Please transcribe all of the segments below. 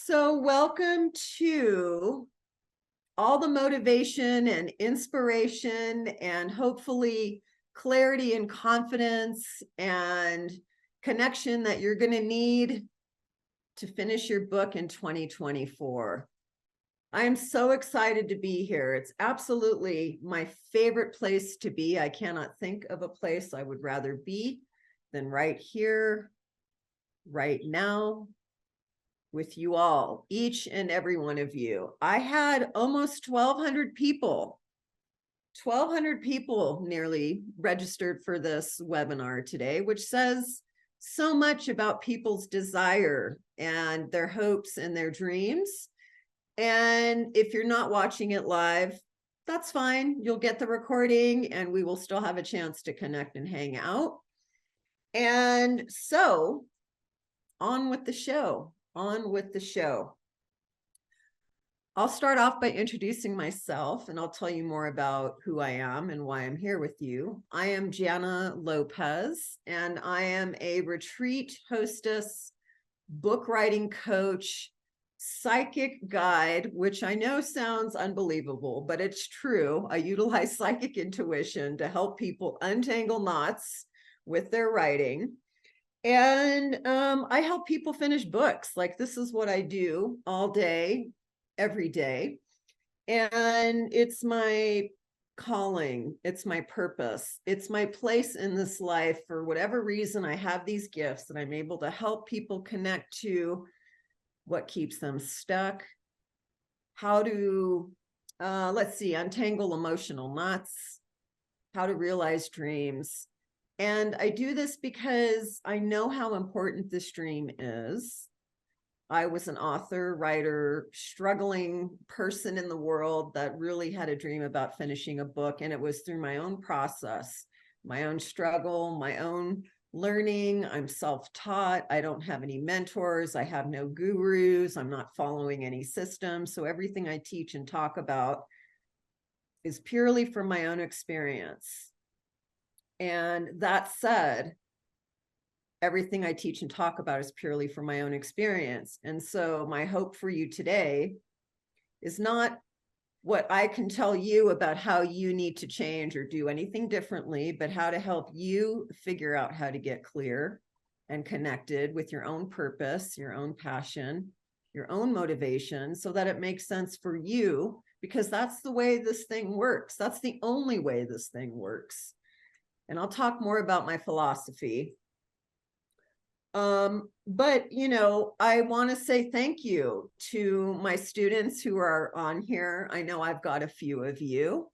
So welcome to all the motivation and inspiration and hopefully clarity and confidence and connection that you're going to need to finish your book in 2024. I'm so excited to be here. It's absolutely my favorite place to be. I cannot think of a place I would rather be than right here, right now, with you all, each and every one of you. I had almost 1,200 people nearly registered for this webinar today, which says so much about people's desire and their hopes and their dreams. And if you're not watching it live, that's fine. You'll get the recording and we will still have a chance to connect and hang out. And so on with the show. I'll start off by introducing myself and I'll tell you more about who I am and why I'm here with you. I am Janna Lopez and I am a retreat hostess, book writing coach, psychic guide, which I know sounds unbelievable, but it's true. I utilize psychic intuition to help people untangle knots with their writing. And I help people finish books. Like, this is what I do all day, every day. And it's my calling. It's my purpose. It's my place in this life. For whatever reason, I have these gifts and I'm able to help people connect to what keeps them stuck, how to, untangle emotional knots, how to realize dreams. And I do this because I know how important this dream is. I was an author, writer, struggling person in the world that really had a dream about finishing a book. And it was through my own process, my own struggle, my own learning. I'm self-taught. I don't have any mentors. I have no gurus. I'm not following any systems. So everything I teach and talk about is purely from my own experience. And that said, everything I teach and talk about is purely from my own experience. And so my hope for you today is not what I can tell you about how you need to change or do anything differently, but how to help you figure out how to get clear and connected with your own purpose, your own passion, your own motivation, so that it makes sense for you, because that's the way this thing works. That's the only way this thing works. And I'll talk more about my philosophy. But, I want to say thank you to my students who are on here. I know I've got a few of you.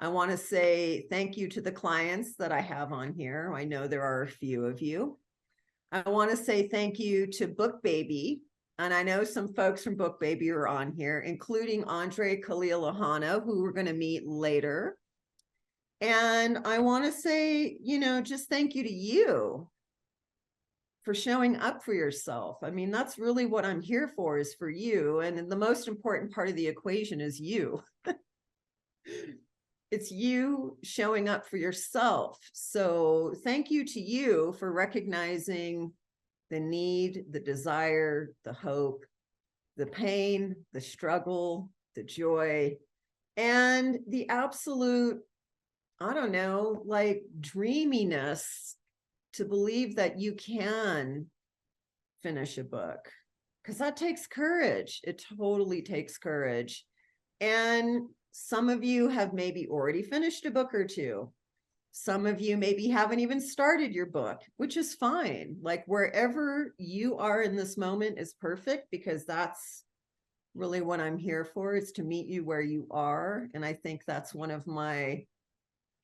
I want to say thank you to the clients that I have on here. I know there are a few of you. I want to say thank you to BookBaby. And I know some folks from BookBaby are on here, including Andre Khalil-Ahana, who we're going to meet later. And I want to say, just thank you to you for showing up for yourself. I mean, that's really what I'm here for, is for you. And the most important part of the equation is you. It's you showing up for yourself. So thank you to you for recognizing the need, the desire, the hope, the pain, the struggle, the joy, and the absolute, dreaminess to believe that you can finish a book, because that takes courage. It totally takes courage. And some of you have maybe already finished a book or two. Some of you maybe haven't even started your book, which is fine. Like, wherever you are in this moment is perfect, because that's really what I'm here for, is to meet you where you are. And I think that's one of my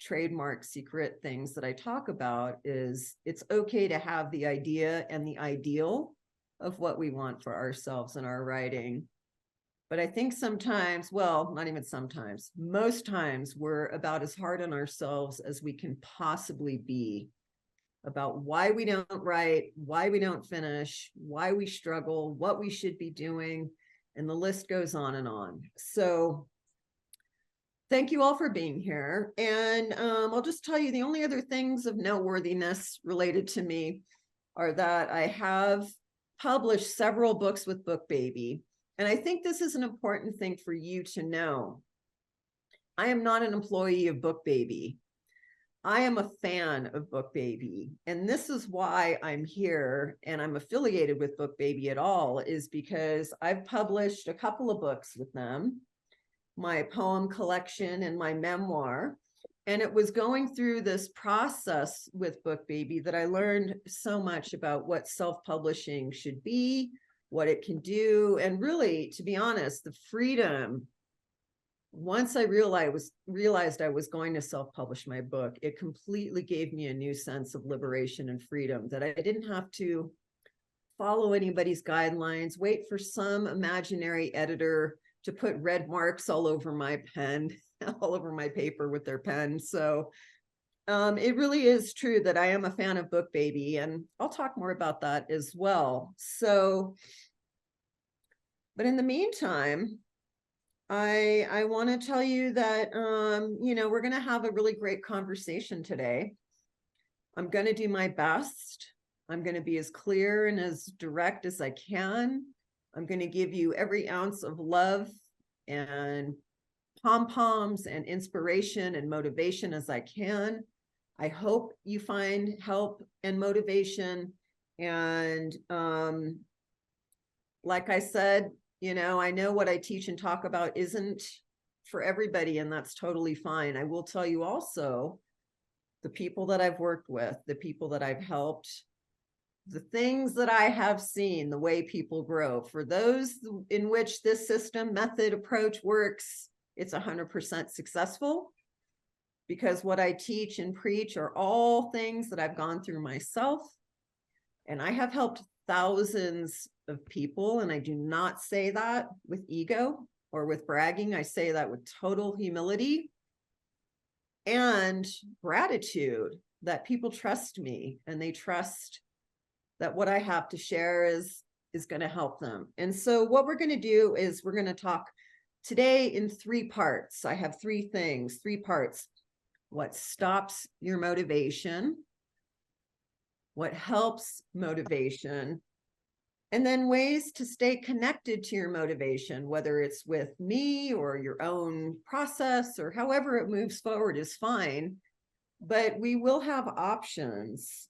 trademark secret things that I talk about, is it's okay to have the idea and the ideal of what we want for ourselves in our writing. But I think sometimes, well, not even sometimes, most times, we're about as hard on ourselves as we can possibly be about why we don't write, why we don't finish, why we struggle, what we should be doing, and the list goes on and on. So thank you all for being here. And I'll just tell you, the only other things of noteworthiness related to me are that I have published several books with BookBaby. And I think this is an important thing for you to know. I am not an employee of BookBaby. I am a fan of BookBaby. And this is why I'm here and I'm affiliated with BookBaby at all, is because I've published a couple of books with them, my poem collection and my memoir. And it was going through this process with BookBaby that I learned so much about what self-publishing should be, what it can do, and really, to be honest, the freedom. Once I realized I was going to self-publish my book, it completely gave me a new sense of liberation and freedom, that I didn't have to follow anybody's guidelines, wait for some imaginary editor to put red marks all over my pen, all over my paper with their pen. So it really is true that I am a fan of BookBaby, and I'll talk more about that as well. So, but in the meantime, I want to tell you that, we're going to have a really great conversation today. I'm going to do my best. I'm going to be as clear and as direct as I can. I'm going to give you every ounce of love and pom-poms and inspiration and motivation as I can. I hope you find help and motivation. And like I said, I know what I teach and talk about isn't for everybody, and that's totally fine. I will tell you also, the people that I've worked with, the people that I've helped, the things that I have seen, the way people grow, for those in which this system, method, approach works, it's 100% successful, because what I teach and preach are all things that I've gone through myself. And I have helped thousands of people, and I do not say that with ego or with bragging. I say that with total humility and gratitude that people trust me, and they trust that what I have to share is going to help them. And so what we're going to do is we're going to talk today in 3 parts. I have 3 things, 3 parts. What stops your motivation, what helps motivation, and then ways to stay connected to your motivation, whether it's with me or your own process or however it moves forward is fine, but we will have options.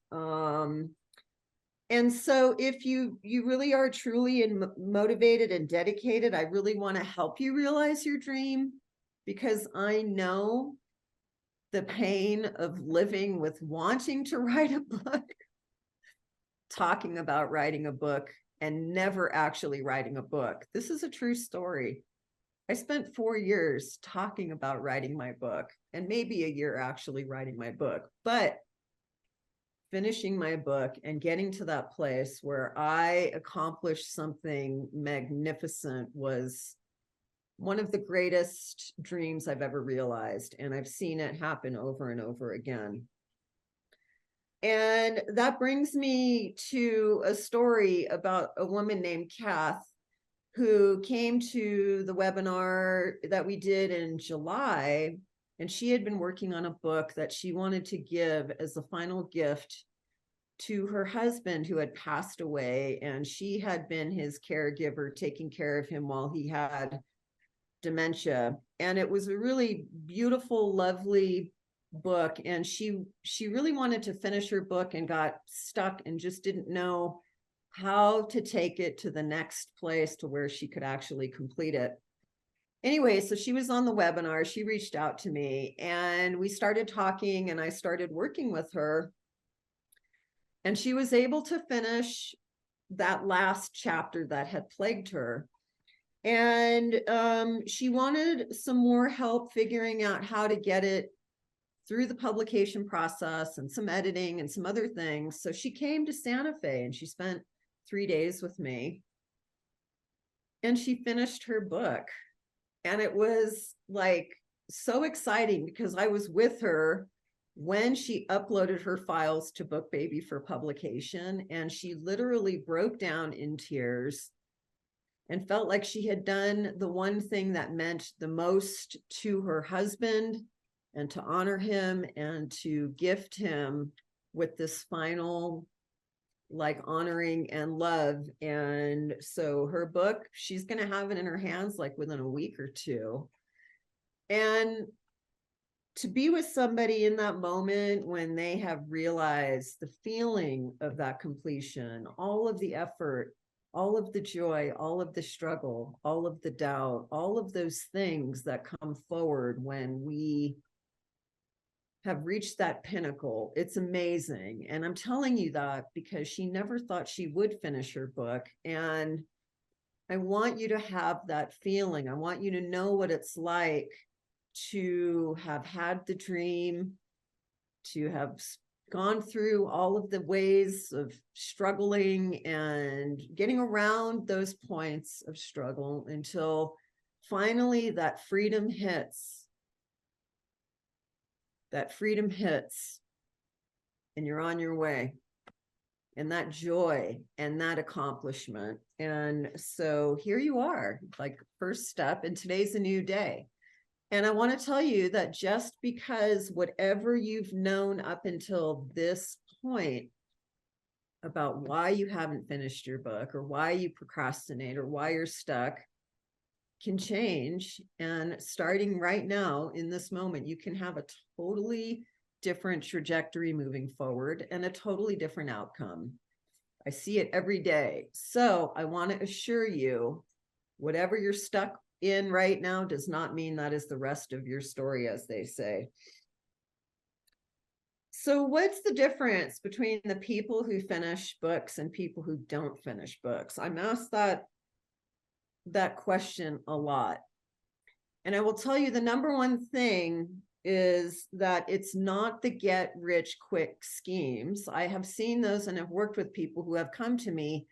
And so if you really are truly motivated and dedicated, I really want to help you realize your dream, because I know the pain of living with wanting to write a book, talking about writing a book, and never actually writing a book. This is a true story. I spent 4 years talking about writing my book, and maybe a year actually writing my book, but finishing my book and getting to that place where I accomplished something magnificent was one of the greatest dreams I've ever realized. And I've seen it happen over and over again. And that brings me to a story about a woman named Kath, who came to the webinar that we did in July. And she had been working on a book that she wanted to give as a final gift to her husband, who had passed away. And she had been his caregiver, taking care of him while he had dementia. And it was a really beautiful, lovely book. And she really wanted to finish her book and got stuck and just didn't know how to take it to the next place to where she could actually complete it. Anyway, so she was on the webinar. She reached out to me and we started talking, and I started working with her. And she was able to finish that last chapter that had plagued her. And she wanted some more help figuring out how to get it through the publication process and some editing and some other things. So she came to Santa Fe and she spent 3 days with me. And she finished her book. And it was like so exciting, because I was with her when she uploaded her files to BookBaby for publication, and she literally broke down in tears and felt like she had done the one thing that meant the most to her husband, and to honor him and to gift him with this final like honoring and love. And so her book, she's going to have it in her hands like within a week or two. And to be with somebody in that moment when they have realized the feeling of that completion, all of the effort, all of the joy, all of the struggle, all of the doubt, all of those things that come forward when we have reached that pinnacle. It's amazing. And I'm telling you that because she never thought she would finish her book. And I want you to have that feeling. I want you to know what it's like to have had the dream, to have gone through all of the ways of struggling and getting around those points of struggle until finally that freedom hits. That freedom hits and you're on your way, and that joy and that accomplishment. And so here you are, like first step, and today's a new day. And I want to tell you that just because whatever you've known up until this point about why you haven't finished your book or why you procrastinate or why you're stuck can change. And starting right now in this moment, you can have a totally different trajectory moving forward and a totally different outcome. I see it every day. So I want to assure you, whatever you're stuck in right now does not mean that is the rest of your story, as they say. So what's the difference between the people who finish books and people who don't finish books? I'm asked that question a lot. And I will tell you the number one thing is that it's not the get rich quick schemes. I have seen those and have worked with people who have come to me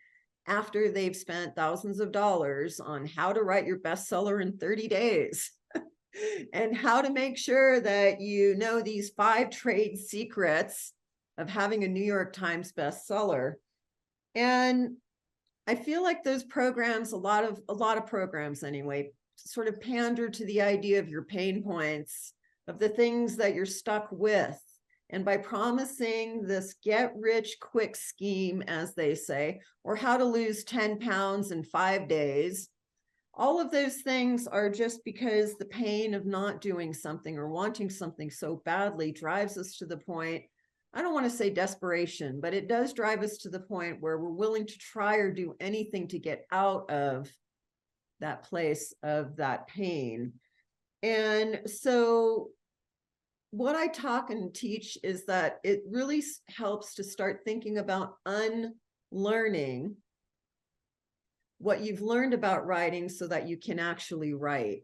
after they've spent thousands of dollars on how to write your bestseller in 30 days and how to make sure that you know these 5 trade secrets of having a New York Times bestseller. And I feel like those programs, a lot of programs anyway, sort of pander to the idea of your pain points, of the things that you're stuck with. And by promising this get rich quick scheme, as they say, or how to lose 10 pounds in 5 days, all of those things are just because the pain of not doing something or wanting something so badly drives us to the point, I don't want to say desperation, but it does drive us to the point where we're willing to try or do anything to get out of that place of that pain. And so what I talk and teach is that it really helps to start thinking about unlearning what you've learned about writing so that you can actually write.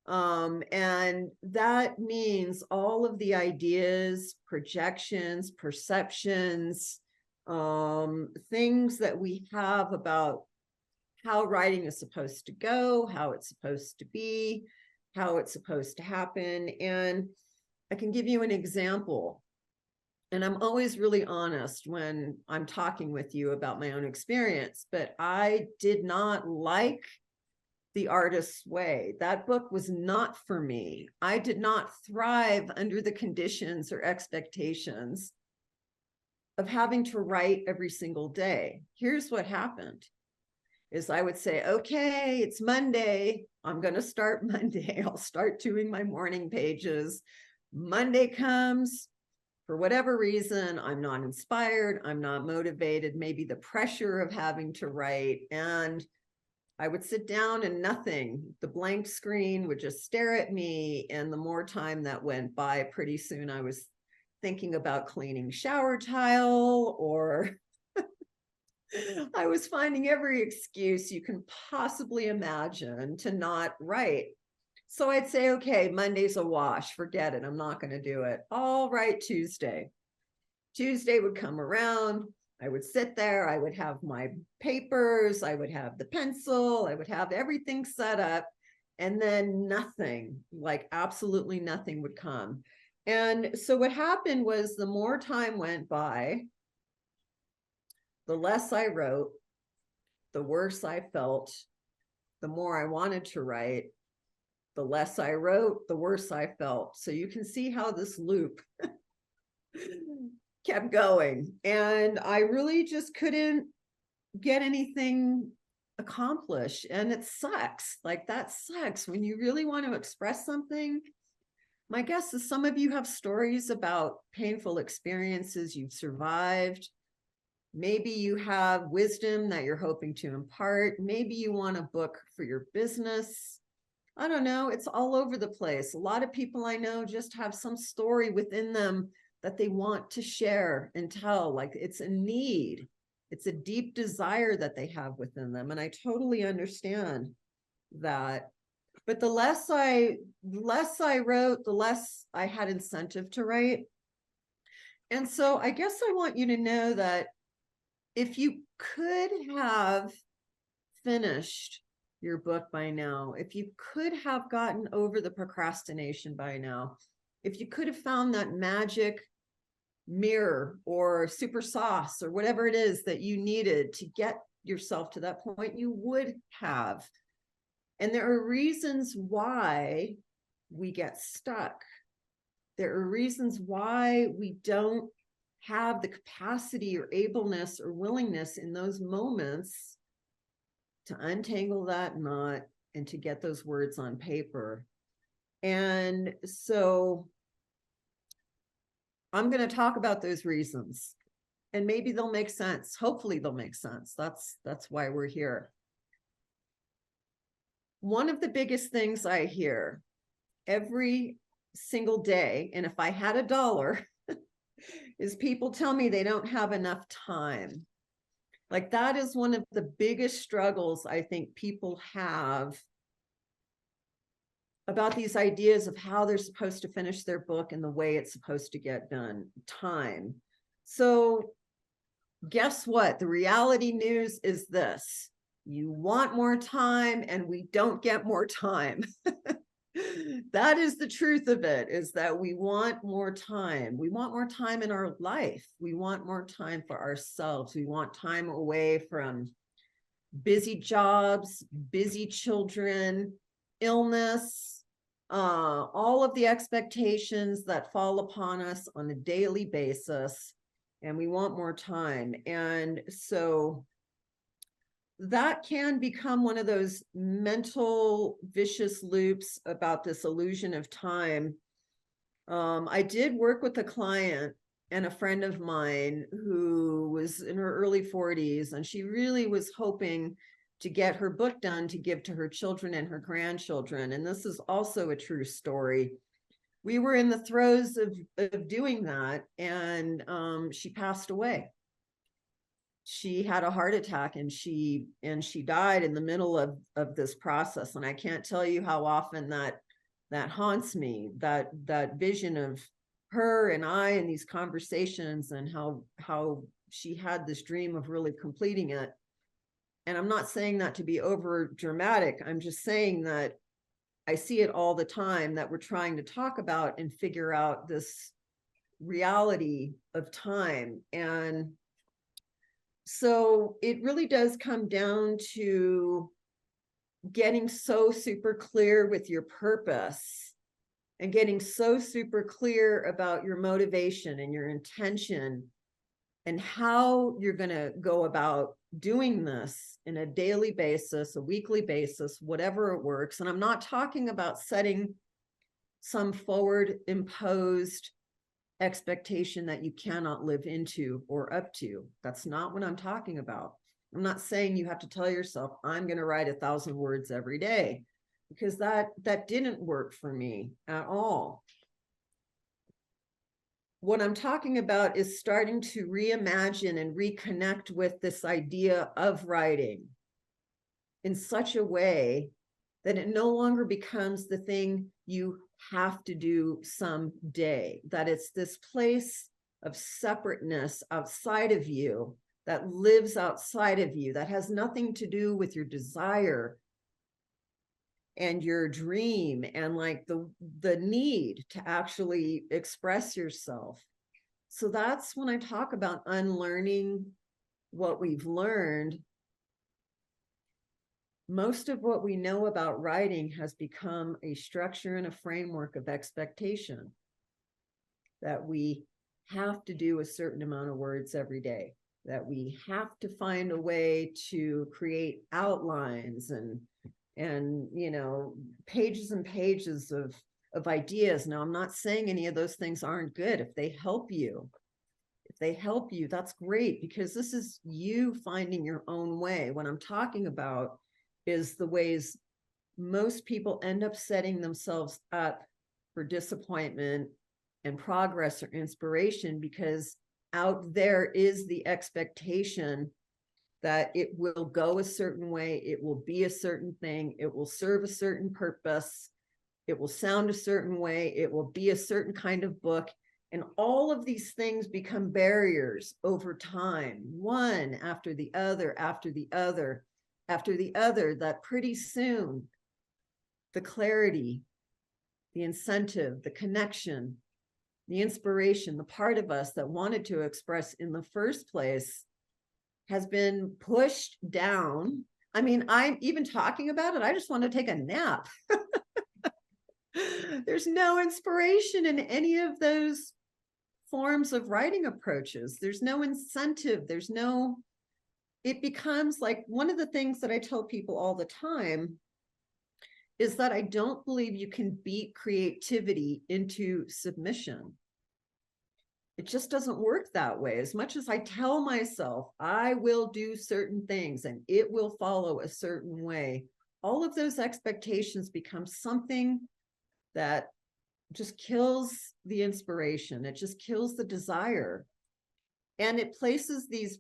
And that means all of the ideas, projections, perceptions, things that we have about how writing is supposed to go, how it's supposed to be, how it's supposed to happen. And I can give you an example. And I'm always really honest when I'm talking with you about my own experience, but I did not like The Artist's Way. That book was not for me. I did not thrive under the conditions or expectations of having to write every single day. Here's what happened is I would say, okay, it's Monday. I'm going to start Monday. I'll start doing my morning pages. Monday comes. For whatever reason, I'm not inspired. I'm not motivated. Maybe the pressure of having to write. And I would sit down and nothing. The blank screen would just stare at me. And the more time that went by, pretty soon I was thinking about cleaning shower tile, or I was finding every excuse you can possibly imagine to not write. So I'd say, okay, Monday's a wash. Forget it. I'm not going to do it. All right, Tuesday. Tuesday would come around. I would sit there. I would have my papers. I would have the pencil. I would have everything set up. And then nothing, like absolutely nothing would come. And so what happened was the more time went by, the less I wrote, the worse I felt, the more I wanted to write. The less I wrote, the worse I felt. So you can see how this loop kept going. And I really just couldn't get anything accomplished. And it sucks. Like, that sucks when you really want to express something. My guess is some of you have stories about painful experiences you've survived. Maybe you have wisdom that you're hoping to impart. Maybe you want a book for your business. I don't know. It's all over the place. A lot of people I know just have some story within them that they want to share and tell. Like, it's a need. It's a deep desire that they have within them. And I totally understand that. But the less I wrote, the less I had incentive to write. And so I guess I want you to know that if you could have finished your book by now, if you could have gotten over the procrastination by now, if you could have found that magic mirror or super sauce or whatever it is that you needed to get yourself to that point, you would have. And there are reasons why we get stuck. There are reasons why we don't have the capacity or ableness or willingness in those moments to untangle that knot and to get those words on paper. And so I'm going to talk about those reasons, and maybe they'll make sense. Hopefully they'll make sense. That's why we're here. One of the biggest things I hear every single day, and if I had $1, is people tell me they don't have enough time. Like, that is one of the biggest struggles I think people have about these ideas of how they're supposed to finish their book and the way it's supposed to get done. Time. So guess what? The reality news is this: you want more time and we don't get more time. That is the truth of it, is that we want more time. We want more time in our life. We want more time for ourselves. We want time away from busy jobs, busy children, illness, all of the expectations that fall upon us on a daily basis. And we want more time. And so that can become one of those mental vicious loops about this illusion of time. I did work with a client and a friend of mine who was in her early 40s, and she really was hoping to get her book done to give to her children and her grandchildren. And this is also a true story. We were in the throes of doing that, and she passed away. She had a heart attack, and she died in the middle of this process. And I can't tell you how often that haunts me, that vision of her and I in these conversations, and how she had this dream of really completing it. And I'm not saying that to be over dramatic. I'm just saying that I see it all the time, that we're trying to talk about and figure out this reality of time. And so it really does come down to getting so super clear with your purpose, and getting so super clear about your motivation and your intention, and how you're going to go about doing this in a daily basis, a weekly basis, whatever it works. And I'm not talking about setting some forward imposed expectation that you cannot live into or up to. That's not what I'm talking about. I'm not saying you have to tell yourself, I'm going to write 1,000 words every day, because that didn't work for me at all. What I'm talking about is starting to reimagine and reconnect with this idea of writing in such a way that it no longer becomes the thing you have to do someday, that it's this place of separateness outside of you, that lives outside of you, that has nothing to do with your desire and your dream, and like the need to actually express yourself. So that's when I talk about unlearning what we've learned. Most of what we know about writing has become a structure and a framework of expectation that we have to do a certain amount of words every day, that we have to find a way to create outlines and pages and pages of ideas. Now, I'm not saying any of those things aren't good. If they help you, that's great, because this is you finding your own way. What I'm talking about is the ways most people end up setting themselves up for disappointment and progress or inspiration, because out there is the expectation that it will go a certain way, it will be a certain thing, it will serve a certain purpose, it will sound a certain way, it will be a certain kind of book. And all of these things become barriers over time, one after the other, after the other, after the other, that pretty soon the clarity, the incentive, the connection, the inspiration, the part of us that wanted to express in the first place has been pushed down. I mean, I'm even talking about it, I just want to take a nap. There's no inspiration in any of those forms of writing approaches. There's no incentive. It becomes like, one of the things that I tell people all the time is that I don't believe you can beat creativity into submission. It just doesn't work that way. As much as I tell myself I will do certain things and it will follow a certain way, all of those expectations become something that just kills the inspiration. It just kills the desire. And it places these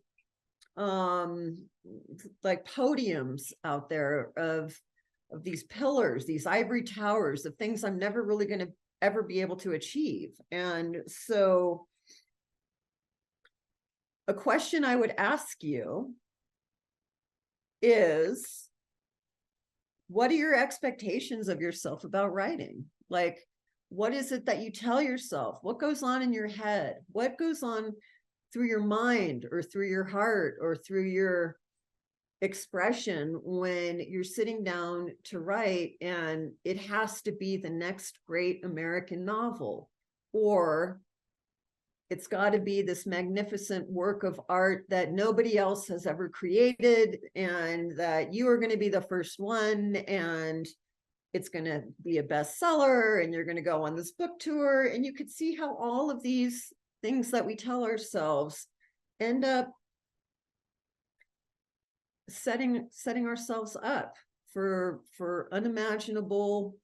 like podiums out there of these pillars, these ivory towers of things I'm never really going to ever be able to achieve. And so a question I would ask you is, what are your expectations of yourself about writing? Like, what is it that you tell yourself? What goes on in your head? What goes on through your mind or through your heart or through your expression when you're sitting down to write and it has to be the next great American novel, or it's got to be this magnificent work of art that nobody else has ever created and that you are going to be the first one, and it's going to be a bestseller, and you're going to go on this book tour. And you could see how all of these things that we tell ourselves end up setting ourselves up for unimaginable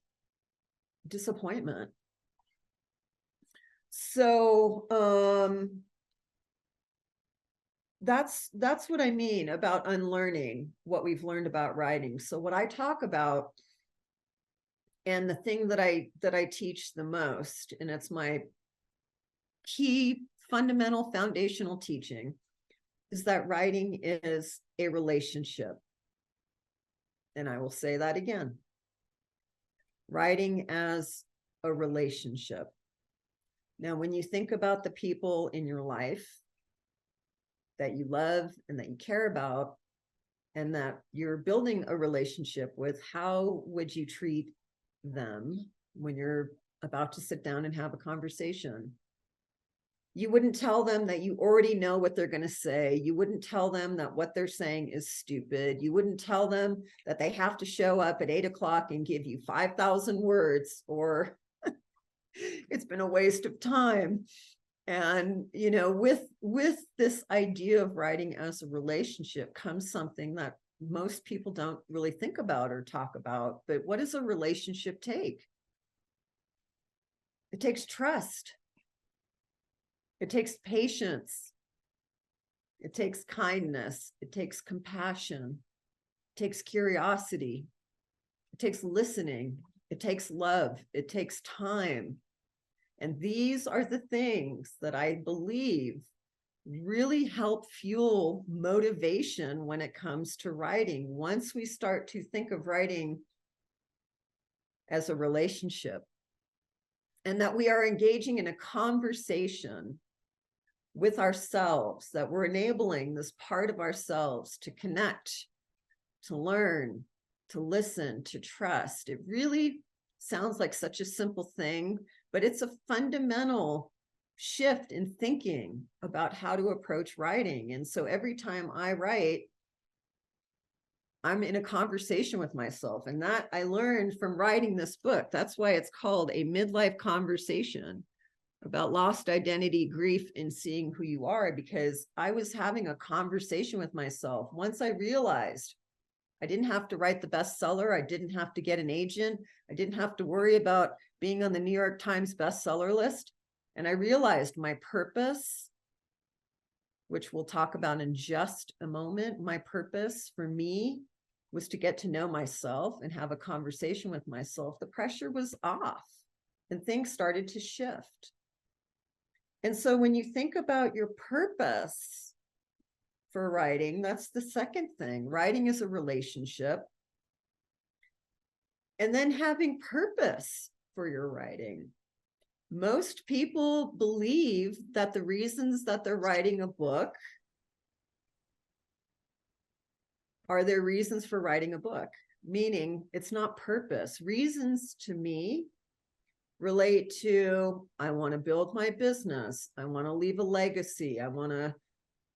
disappointment. So that's what I mean about unlearning what we've learned about writing. So what I talk about, and the thing that I teach the most, and it's my key fundamental foundational teaching, is that writing is a relationship. And I will say that again. Writing as a relationship. Now, when you think about the people in your life that you love and that you care about, and that you're building a relationship with, how would you treat them when you're about to sit down and have a conversation? You wouldn't tell them that you already know what they're going to say. You wouldn't tell them that what they're saying is stupid. You wouldn't tell them that they have to show up at 8 o'clock and give you 5,000 words, or it's been a waste of time. And, you know, with this idea of writing as a relationship comes something that most people don't really think about or talk about. But what does a relationship take? It takes trust. It takes patience. It takes kindness. It takes compassion. It takes curiosity. It takes listening. It takes love. It takes time. And these are the things that I believe really help fuel motivation when it comes to writing. Once we start to think of writing as a relationship, and that we are engaging in a conversation with ourselves, that we're enabling this part of ourselves to connect, to learn, to listen, to trust. It really sounds like such a simple thing, but it's a fundamental shift in thinking about how to approach writing. And so every time I write, I'm in a conversation with myself. And that I learned from writing this book. That's why it's called A Midlife Conversation about Lost Identity, Grief, and Seeing Who You Are, because I was having a conversation with myself. Once I realized I didn't have to write the bestseller, I didn't have to get an agent, I didn't have to worry about being on the New York Times bestseller list. And I realized my purpose, which we'll talk about in just a moment, my purpose for me was to get to know myself and have a conversation with myself. The pressure was off and things started to shift. And so when you think about your purpose for writing, that's the second thing. Writing is a relationship. And then having purpose for your writing. Most people believe that the reasons that they're writing a book are their reasons for writing a book, meaning it's not purpose. Reasons to me relate to, I want to build my business. I want to leave a legacy. I want to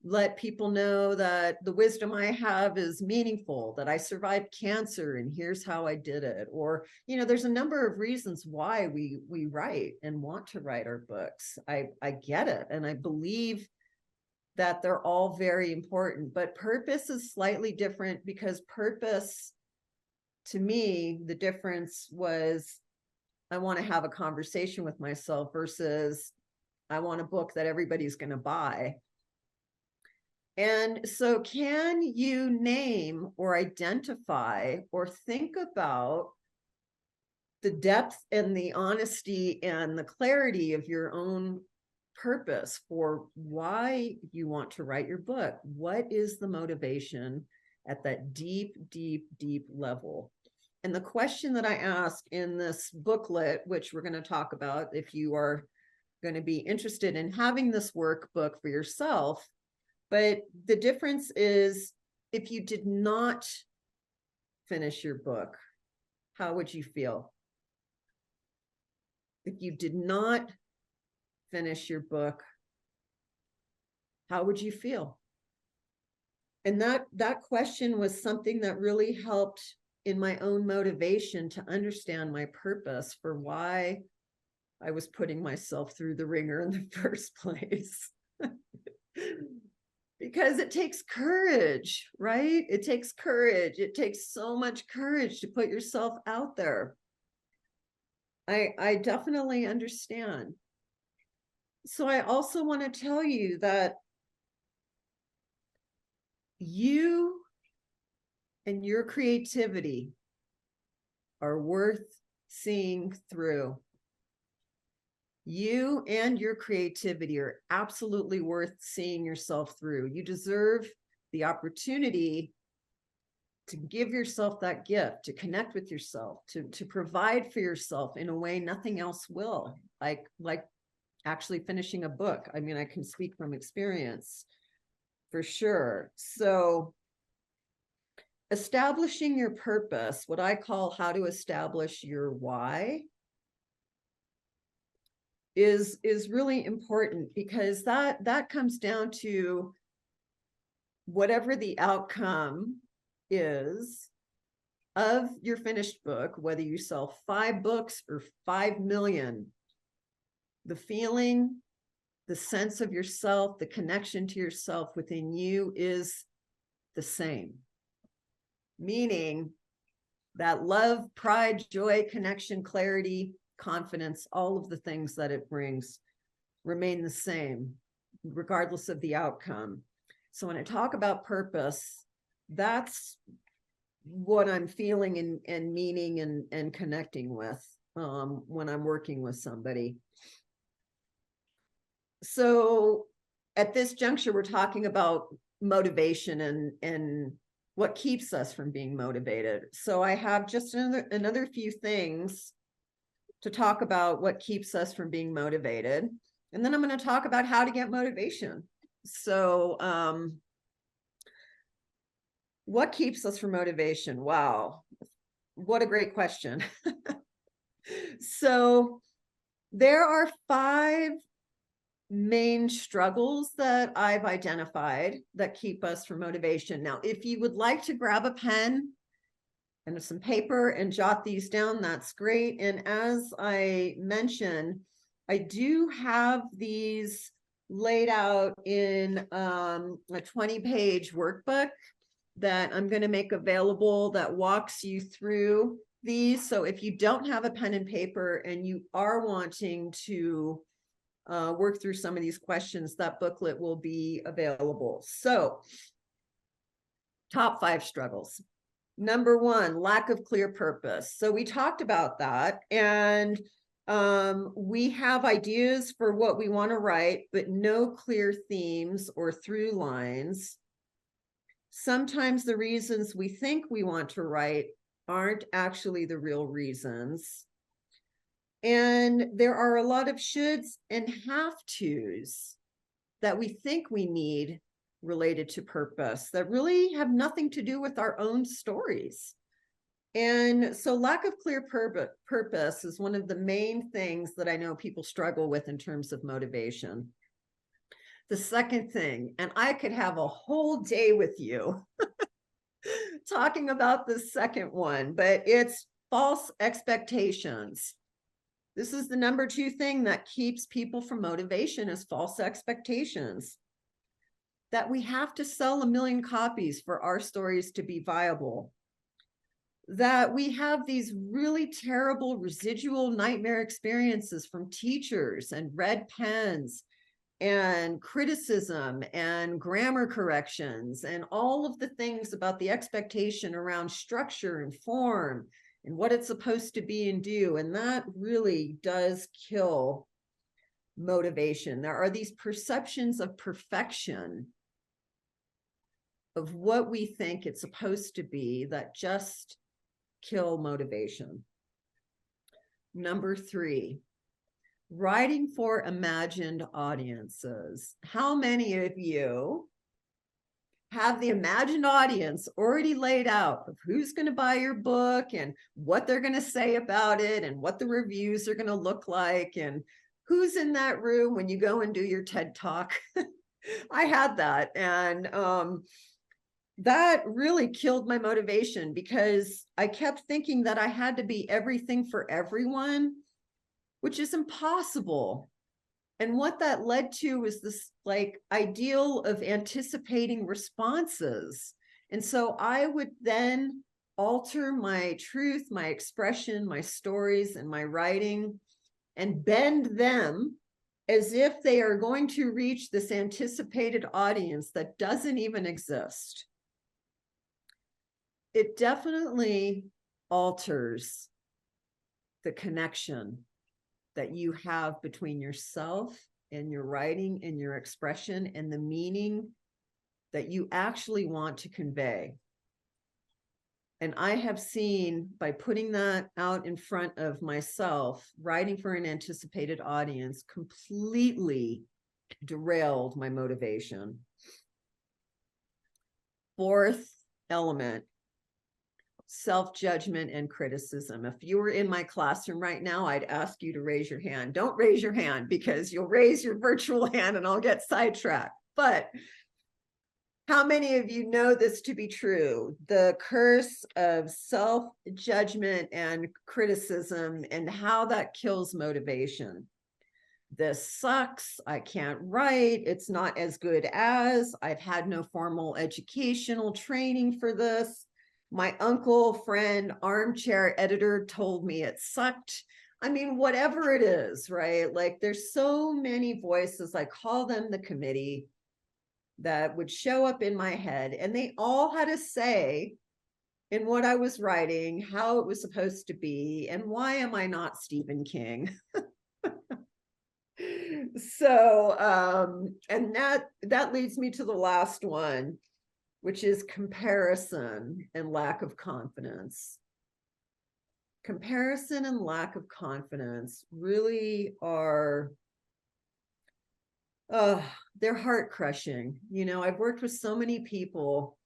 let people know that the wisdom I have is meaningful, that I survived cancer and here's how I did it. Or, there's a number of reasons why we write and want to write our books. I get it. And I believe that they're all very important, but purpose is slightly different, because purpose, to me, the difference was I want to have a conversation with myself versus I want a book that everybody's going to buy. And so can you name or identify or think about the depth and the honesty and the clarity of your own purpose for why you want to write your book? What is the motivation at that deep, deep, deep level? And the question that I ask in this booklet, which we're going to talk about if you are going to be interested in having this workbook for yourself, but the difference is, if you did not finish your book, how would you feel? If you did not finish your book, how would you feel? And that question was something that really helped in my own motivation to understand my purpose for why I was putting myself through the ringer in the first place. Because it takes courage, right? It takes courage. It takes so much courage to put yourself out there. I definitely understand. So I also want to tell you that you and your creativity are worth seeing through. You and your creativity are absolutely worth seeing yourself through. You deserve the opportunity to give yourself that gift, to connect with yourself, to provide for yourself in a way nothing else will, like actually finishing a book. I mean, I can speak from experience for sure. So establishing your purpose, what I call how to establish your why, is really important, because that comes down to whatever the outcome is of your finished book, whether you sell 5 books or 5 million, the feeling, the sense of yourself, the connection to yourself within you is the same. Meaning that love, pride, joy, connection, clarity, confidence, all of the things that it brings remain the same, regardless of the outcome. So when I talk about purpose, that's what I'm feeling and meaning and connecting with when I'm working with somebody. So at this juncture, we're talking about motivation and what keeps us from being motivated. So I have just another few things to talk about what keeps us from being motivated. And then I'm going to talk about how to get motivation. So what keeps us from motivation? Wow, what a great question. So there are 5 main struggles that I've identified that keep us from motivation. Now, if you would like to grab a pen and some paper and jot these down, that's great. And as I mentioned, I do have these laid out in a 20-page workbook that I'm going to make available that walks you through these. So if you don't have a pen and paper and you are wanting to work through some of these questions, that booklet will be available. So, top 5 struggles. Number 1, lack of clear purpose. So we talked about that, and we have ideas for what we want to write, but no clear themes or through lines. Sometimes the reasons we think we want to write aren't actually the real reasons. And there are a lot of shoulds and have tos that we think we need related to purpose that really have nothing to do with our own stories. And so lack of clear purpose is one of the main things that I know people struggle with in terms of motivation. The second thing, and I could have a whole day with you talking about the second one, but it's false expectations. This is the number 2 thing that keeps people from motivation, is false expectations. That we have to sell 1 million copies for our stories to be viable. That we have these really terrible residual nightmare experiences from teachers and red pens and criticism and grammar corrections and all of the things about the expectation around structure and form and what it's supposed to be and do. And that really does kill motivation. There are these perceptions of perfection, of what we think it's supposed to be, that just kill motivation. Number 3, writing for imagined audiences. How many of you have the imagined audience already laid out of who's going to buy your book and what they're going to say about it and what the reviews are going to look like and who's in that room when you go and do your TED Talk? I had that. And that really killed my motivation because I kept thinking that I had to be everything for everyone, which is impossible. And what that led to was this like ideal of anticipating responses. And so I would then alter my truth, my expression, my stories, and my writing, and bend them as if they are going to reach this anticipated audience that doesn't even exist. It definitely alters the connection that you have between yourself and your writing and your expression and the meaning that you actually want to convey. And I have seen, by putting that out in front of myself, writing for an anticipated audience completely derailed my motivation. 4th element, self-judgment and criticism. If you were in my classroom right now, I'd ask you to raise your hand. Don't raise your hand because you'll raise your virtual hand and I'll get sidetracked. But how many of you know this to be true? The curse of self-judgment and criticism and how that kills motivation. This sucks. I can't write. It's not as good as. I've had no formal educational training for this. My uncle, friend, armchair editor told me it sucked. I mean, whatever it is, right? Like there's so many voices, I call them the committee, that would show up in my head, and they all had a say in what I was writing, how it was supposed to be, and why am I not Stephen King? So, and that leads me to the last one, which is comparison and lack of confidence. Comparison and lack of confidence really are, they're heart crushing. You know, I've worked with so many people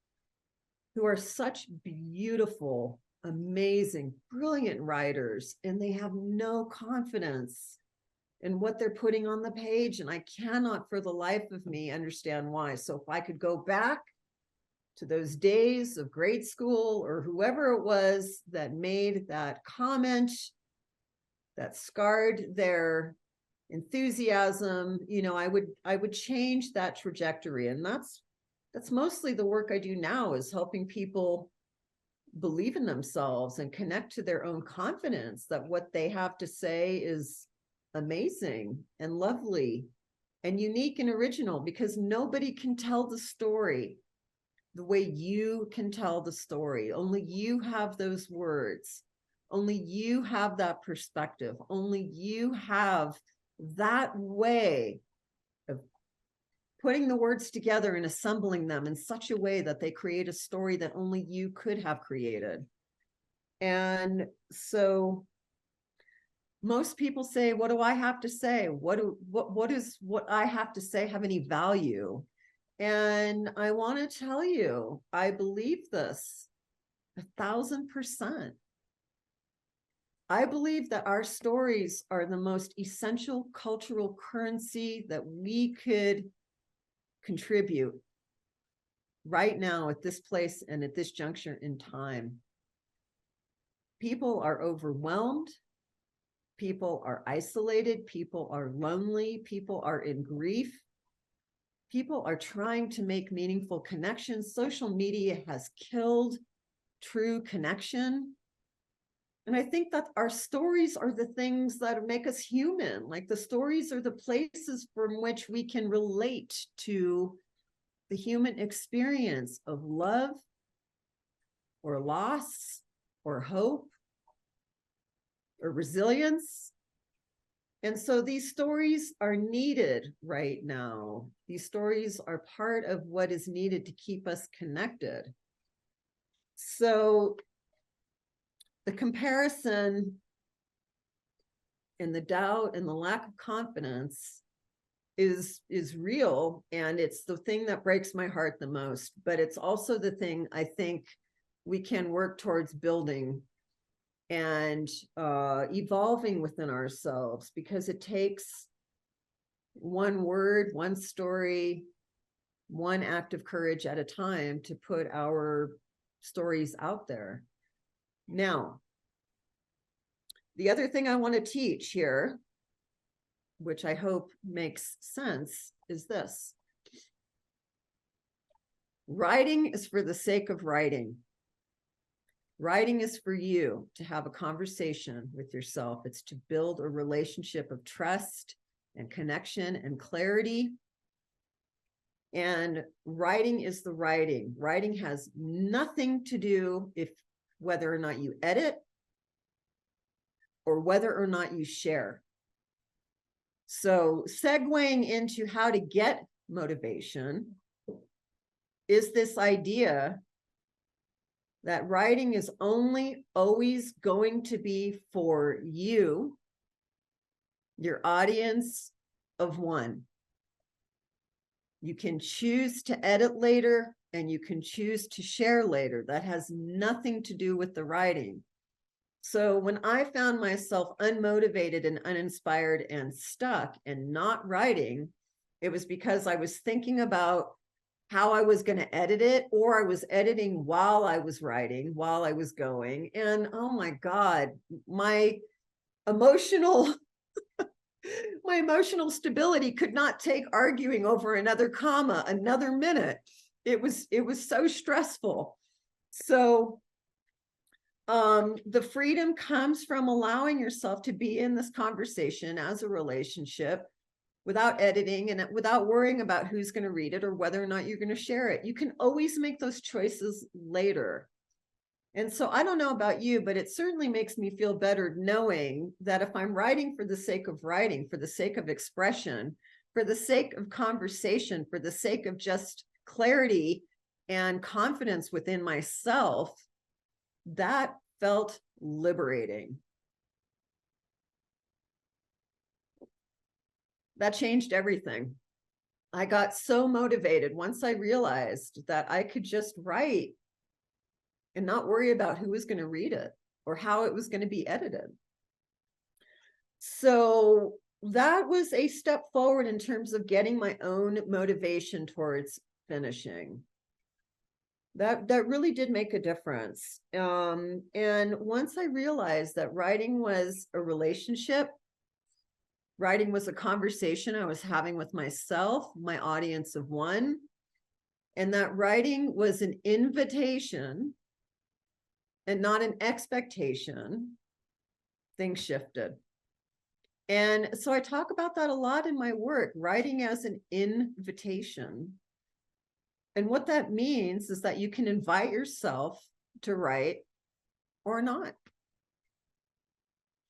who are such beautiful, amazing, brilliant writers, and they have no confidence. and what they're putting on the page. And I cannot for the life of me understand why. So if I could go back to those days of grade school or whoever it was that made that comment that scarred their enthusiasm, I would change that trajectory. And that's mostly the work I do now, is helping people believe in themselves and connect to their own confidence that what they have to say is amazing and lovely and unique and original, because nobody can tell the story the way you can tell the story. Only you have those words. Only you have that perspective. Only you have that way of putting the words together and assembling them in such a way that they create a story that only you could have created. And so most people say, what do I have to say? What does what I have to say have any value? And I want to tell you, I believe this 1,000%. I believe that our stories are the most essential cultural currency that we could contribute right now at this place and at this juncture in time. People are overwhelmed. People are isolated. People are lonely. People are in grief. People are trying to make meaningful connections. Social media has killed true connection. And I think that our stories are the things that make us human. Like, the stories are the places from which we can relate to the human experience of love or loss or hope or resilience. And so these stories are needed right now. These stories are part of what is needed to keep us connected. So the comparison and the doubt and the lack of confidence is real, and it's the thing that breaks my heart the most, but it's also the thing I think we can work towards building and evolving within ourselves, because it takes one word, one story, one act of courage at a time to put our stories out there. Now, the other thing I want to teach here, which I hope makes sense, is this. Writing is for the sake of writing. Writing is for you to have a conversation with yourself. It's to build a relationship of trust and connection and clarity. And writing is the writing. Writing has nothing to do with whether or not you edit or whether or not you share. So segueing into how to get motivation is this idea that writing is only always going to be for you, your audience of one. You can choose to edit later and you can choose to share later. That has nothing to do with the writing. So when I found myself unmotivated and uninspired and stuck and not writing, it was because I was thinking about how I was going to edit it, or I was editing while I was writing, while I was going. And oh my God, my emotional stability could not take arguing over another comma, another minute. It was so stressful. So the freedom comes from allowing yourself to be in this conversation as a relationship without editing and without worrying about who's going to read it or whether or not you're going to share it. You can always make those choices later. And so I don't know about you, but it certainly makes me feel better knowing that if I'm writing for the sake of writing, for the sake of expression, for the sake of conversation, for the sake of just clarity and confidence within myself, that felt liberating. That changed everything. I got so motivated once I realized that I could just write and not worry about who was going to read it or how it was going to be edited. So that was a step forward in terms of getting my own motivation towards finishing. That really did make a difference. And once I realized that writing was a relationship, writing was a conversation I was having with myself, my audience of one, and that writing was an invitation and not an expectation, things shifted. And so I talk about that a lot in my work, writing as an invitation. And what that means is that you can invite yourself to write or not.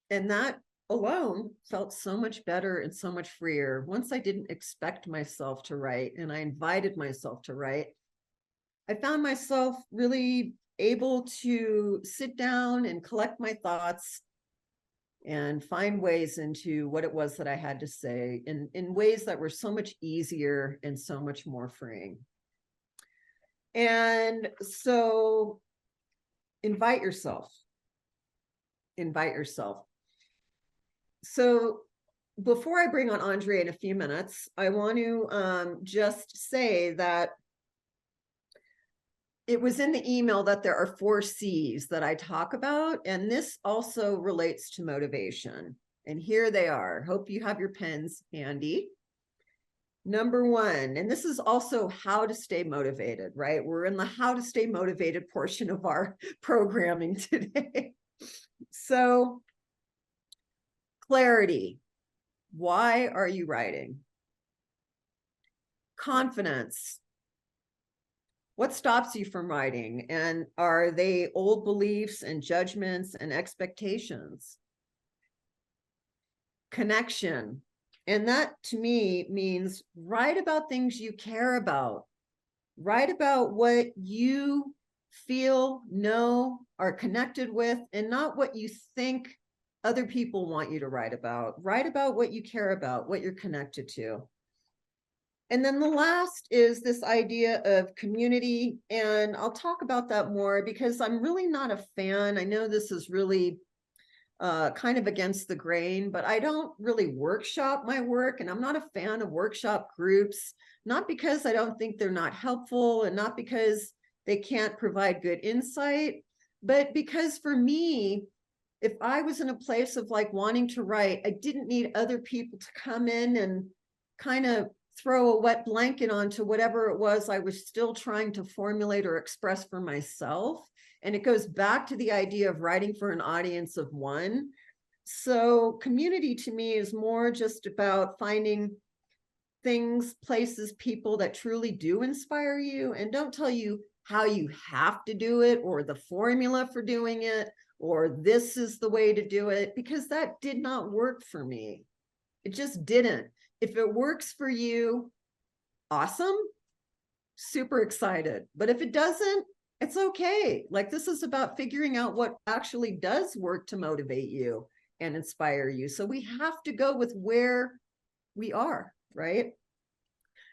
And that alone felt so much better and so much freer. Once I didn't expect myself to write and I invited myself to write, I found myself really able to sit down and collect my thoughts and find ways into what it was that I had to say in ways that were so much easier and so much more freeing. And so invite yourself. Invite yourself. So before I bring on Andre in a few minutes, I want to just say that it was in the email that there are 4 C's that I talk about, and this also relates to motivation. And here they are. Hope you have your pens handy. Number 1, and this is also how to stay motivated, right? We're in the how to stay motivated portion of our programming today. So, clarity. Why are you writing? Confidence. What stops you from writing? And are they old beliefs and judgments and expectations? Connection. And that to me means write about things you care about. Write about what you feel, know, are connected with, and not what you think other people want you to write about. Write about what you care about, what you're connected to. And then the last is this idea of community. And I'll talk about that more because I'm really not a fan. I know this is really kind of against the grain, but I don't really workshop my work. And I'm not a fan of workshop groups, not because I don't think they're not helpful and not because they can't provide good insight, but because for me, if I was in a place of like wanting to write, I didn't need other people to come in and kind of throw a wet blanket onto whatever it was I was still trying to formulate or express for myself. And it goes back to the idea of writing for an audience of one. So community to me is more just about finding things, places, people that truly do inspire you and don't tell you how you have to do it or the formula for doing it or this is the way to do it, because that did not work for me. It just didn't. If it works for you, awesome, super excited. But if it doesn't, it's okay. Like this is about figuring out what actually does work to motivate you and inspire you. So we have to go with where we are, right?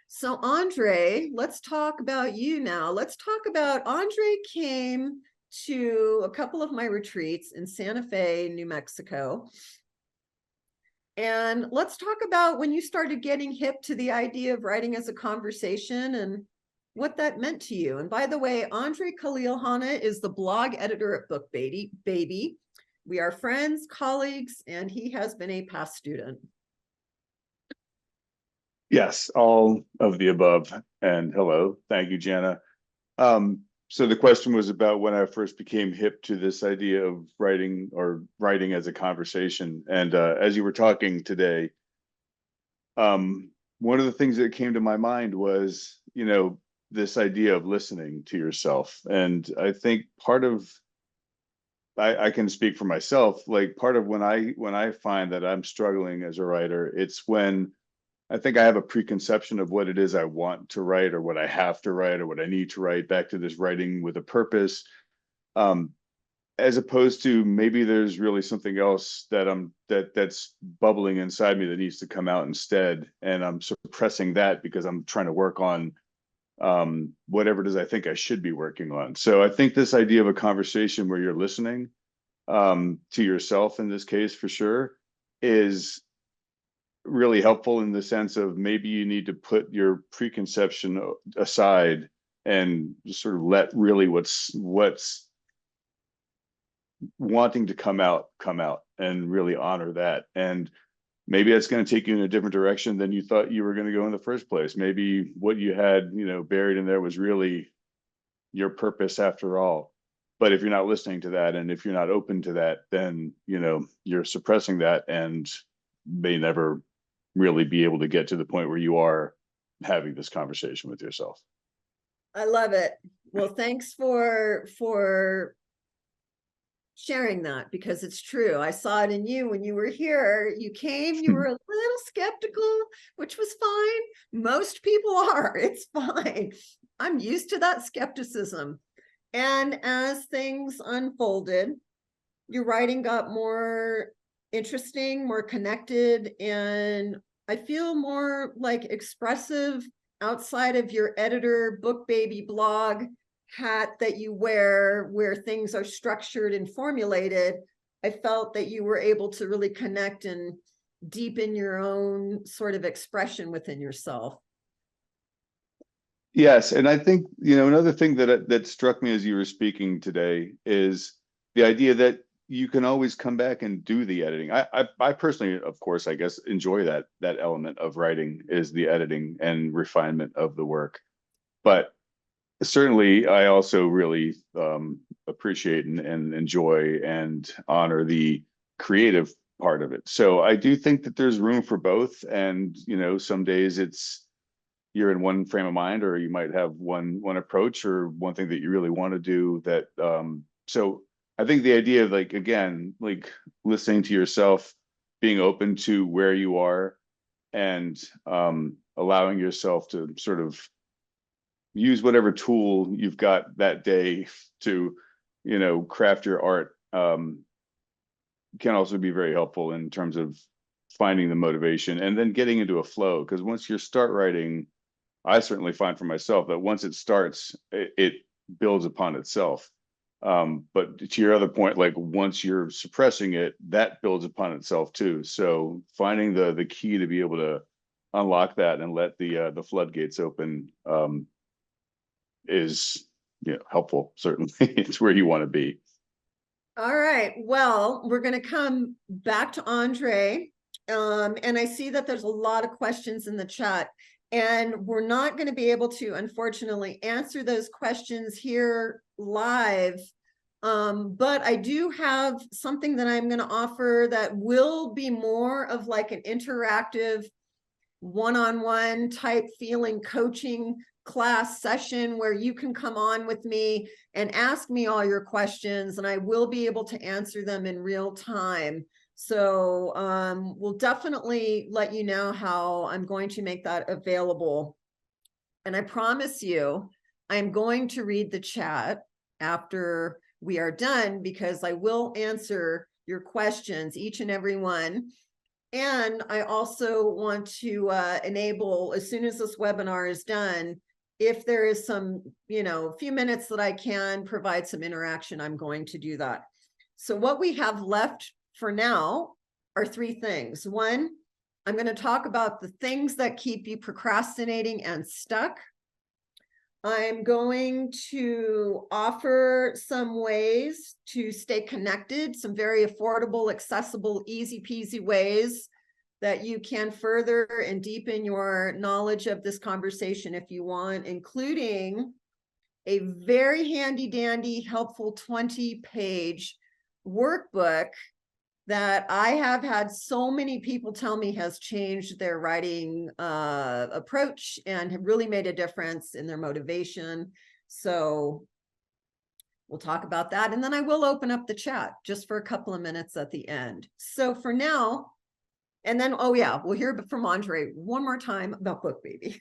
So Andre, let's talk about you now. Let's talk about Andre came to a couple of my retreats in Santa Fe, New Mexico. And let's talk about when you started getting hip to the idea of writing as a conversation and what that meant to you. And by the way, Andre Khalil Hanna is the blog editor at BookBaby. We are friends, colleagues, and he has been a past student. Yes, all of the above. And hello. Thank you, Janna. So the question was about when I first became hip to this idea of writing or writing as a conversation. And as you were talking today, one of the things that came to my mind was, this idea of listening to yourself. And I think part of, I can speak for myself, like part of when I find that I'm struggling as a writer, it's when I think I have a preconception of what it is I want to write or what I have to write or what I need to write, back to this writing with a purpose, as opposed to maybe there's really something else that's bubbling inside me that needs to come out instead. And I'm suppressing that because I'm trying to work on whatever it is I think I should be working on. So I think this idea of a conversation where you're listening to yourself in this case for sure is really helpful in the sense of maybe you need to put your preconception aside and sort of let really what's wanting to come out and really honor that. And maybe that's going to take you in a different direction than you thought you were going to go in the first place. Maybe what you had, buried in there was really your purpose after all. But if you're not listening to that, and if you're not open to that, then, you're suppressing that and may never really be able to get to the point where you are having this conversation with yourself. I love it. Well, thanks for sharing that, because it's true. I saw it in you when you were here. You came, you were a little skeptical, which was fine. Most people are. It's fine. I'm used to that skepticism. And as things unfolded, your writing got more interesting, more connected, and I feel more like expressive outside of your editor BookBaby Blog hat that you wear, where things are structured and formulated. I felt that you were able to really connect and deepen your own sort of expression within yourself. Yes, and I think, another thing that struck me as you were speaking today is the idea that you can always come back and do the editing. I personally, of course, I guess, enjoy that element of writing, is the editing and refinement of the work. But certainly, I also really appreciate and enjoy and honor the creative part of it. So I do think that there's room for both. And, some days you're in one frame of mind, or you might have one approach or one thing that you really want to do that. So I think the idea of, again, listening to yourself, being open to where you are, and allowing yourself to sort of use whatever tool you've got that day to, craft your art, can also be very helpful in terms of finding the motivation and then getting into a flow. Because once you start writing, I certainly find for myself that once it starts, it builds upon itself. But to your other point, once you're suppressing it, that builds upon itself too. So finding the key to be able to unlock that and let the floodgates open is, helpful. Certainly, it's where you want to be. All right. Well, we're going to come back to Andre. And I see that there's a lot of questions in the chat, and we're not going to be able to, unfortunately, answer those questions here live. But I do have something that I'm going to offer that will be more of like an interactive one-on-one type feeling coaching class session, where you can come on with me and ask me all your questions, and I will be able to answer them in real time. So we'll definitely let you know how I'm going to make that available. And I promise you, I'm going to read the chat after we are done, because I will answer your questions, each and every one. And I also want to enable, as soon as this webinar is done, if there is some, few minutes that I can provide some interaction, I'm going to do that. So what we have left for now are three things. One, I'm going to talk about the things that keep you procrastinating and stuck. I'm going to offer some ways to stay connected, some very affordable, accessible, easy peasy ways that you can further and deepen your knowledge of this conversation if you want, including a very handy dandy, helpful 20-page workbook that I have had so many people tell me has changed their writing approach and have really made a difference in their motivation. So we'll talk about that. And then I will open up the chat just for a couple of minutes at the end. So for now, and then, oh yeah, we'll hear from Andre one more time about BookBaby.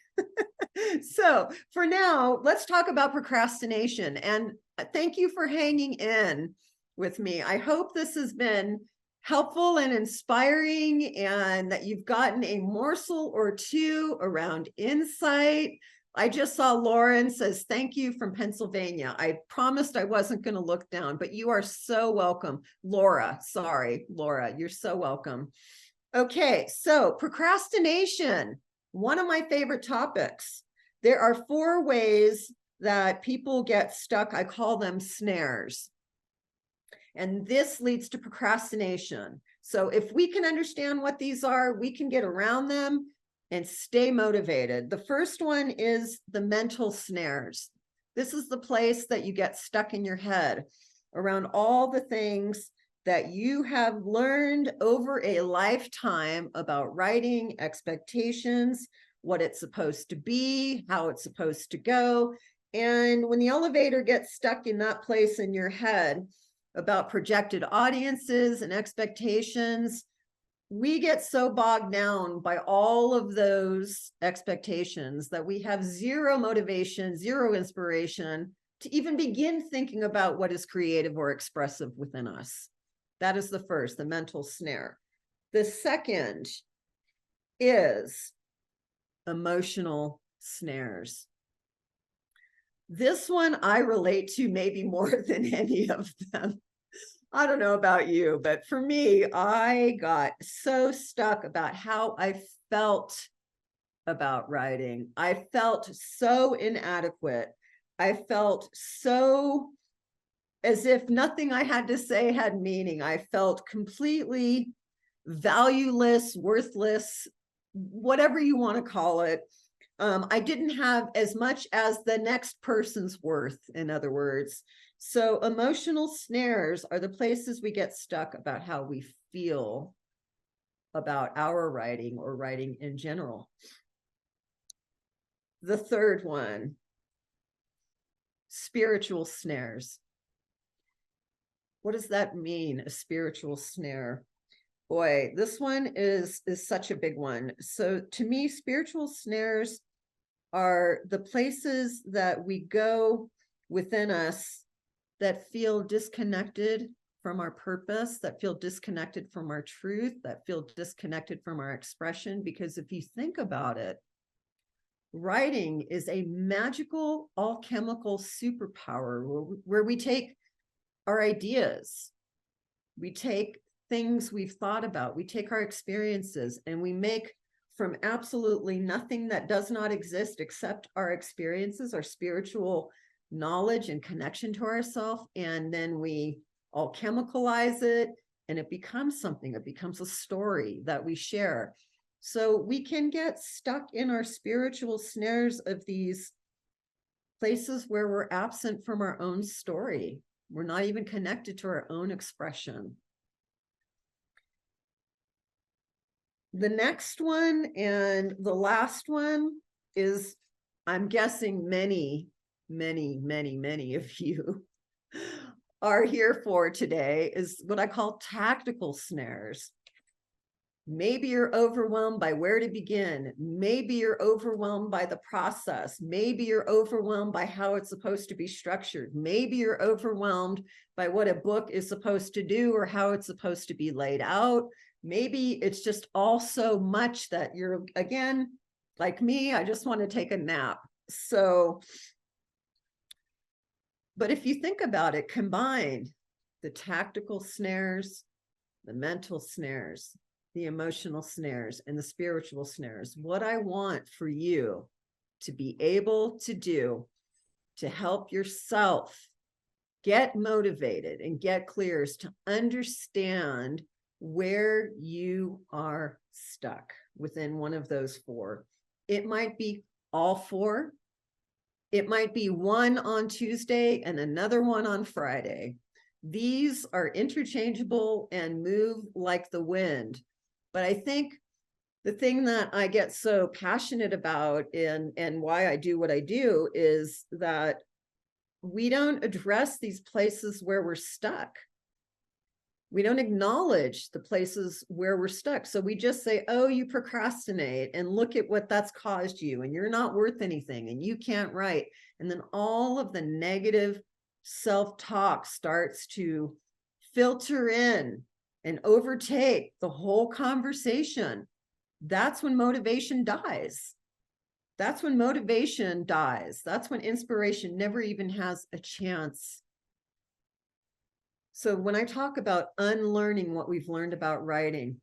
So for now, let's talk about procrastination. And thank you for hanging in with me. I hope this has been helpful and inspiring, and that you've gotten a morsel or two around insight. I just saw Lauren says, thank you from Pennsylvania. I promised I wasn't going to look down, but you are so welcome. Laura, sorry, Laura, you're so welcome. Okay, so procrastination, one of my favorite topics. There are 4 ways that people get stuck. I call them snares. And this leads to procrastination. So if we can understand what these are, we can get around them and stay motivated. The first one is the mental snares. This is the place that you get stuck in your head around all the things that you have learned over a lifetime about writing, expectations, what it's supposed to be, how it's supposed to go. And when the elevator gets stuck in that place in your head about projected audiences and expectations, we get so bogged down by all of those expectations that we have zero motivation, zero inspiration to even begin thinking about what is creative or expressive within us. That is the first, the mental snare. The second is emotional snares. This one I relate to maybe more than any of them. I don't know about you, but for me, I got so stuck about how I felt about writing. I felt so inadequate. I felt so as if nothing I had to say had meaning. I felt completely valueless, worthless, whatever you want to call it. I didn't have as much as the next person's worth, in other words. So emotional snares are the places we get stuck about how we feel about our writing or writing in general. The third one, spiritual snares. What does that mean, a spiritual snare? Boy, this one is such a big one. So to me, spiritual snares are the places that we go within us that feel disconnected from our purpose, that feel disconnected from our truth, that feel disconnected from our expression. Because if you think about it, writing is a magical, alchemical superpower where we take our ideas, we take things we've thought about, we take our experiences, and we make from absolutely nothing that does not exist except our experiences, our spiritual knowledge and connection to ourselves, and then we alchemicalize it, and it becomes something. It becomes a story that we share. So we can get stuck in our spiritual snares of these places where we're absent from our own story. We're not even connected to our own expression. The next one and the last one is, I'm guessing many of you are here for today, is what I call tactical snares. Maybe you're overwhelmed by where to begin. Maybe you're overwhelmed by the process. Maybe you're overwhelmed by how it's supposed to be structured. Maybe you're overwhelmed by what a book is supposed to do or how it's supposed to be laid out. Maybe it's just all so much that you're, again, like me, I just want to take a nap. So, but if you think about it, combined, the tactical snares, the mental snares, the emotional snares, and the spiritual snares, what I want for you to be able to do to help yourself get motivated and get clear is to understand where you are stuck within one of those 4. It might be all 4. It might be one on Tuesday and another one on Friday. These are interchangeable and move like the wind. But I think the thing that I get so passionate about and why I do what I do is that we don't address these places where we're stuck. We don't acknowledge the places where we're stuck. So we just say, oh, you procrastinate and look at what that's caused you and you're not worth anything and you can't write. And then all of the negative self-talk starts to filter in and overtake the whole conversation. That's when motivation dies. That's when motivation dies. That's when inspiration never even has a chance. So when I talk about unlearning what we've learned about writing,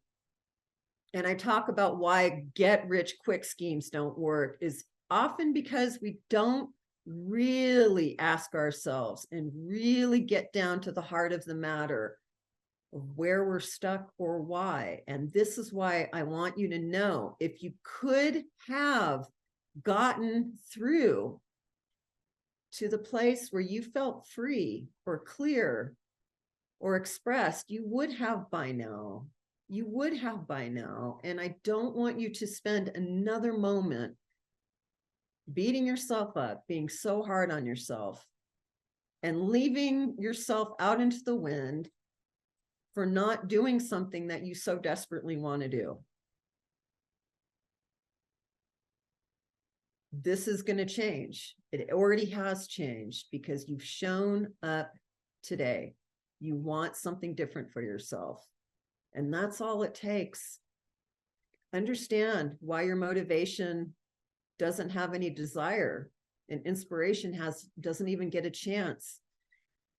and I talk about why get rich quick schemes don't work, is often because we don't really ask ourselves and really get down to the heart of the matter of where we're stuck or why. And this is why I want you to know, if you could have gotten through to the place where you felt free or clear or expressed, you would have by now. You would have by now. And I don't want you to spend another moment beating yourself up, being so hard on yourself, and leaving yourself out into the wind for not doing something that you so desperately want to do. This is going to change. It already has changed because you've shown up today. You want something different for yourself. And that's all it takes. Understand why your motivation doesn't have any desire, and inspiration doesn't even get a chance,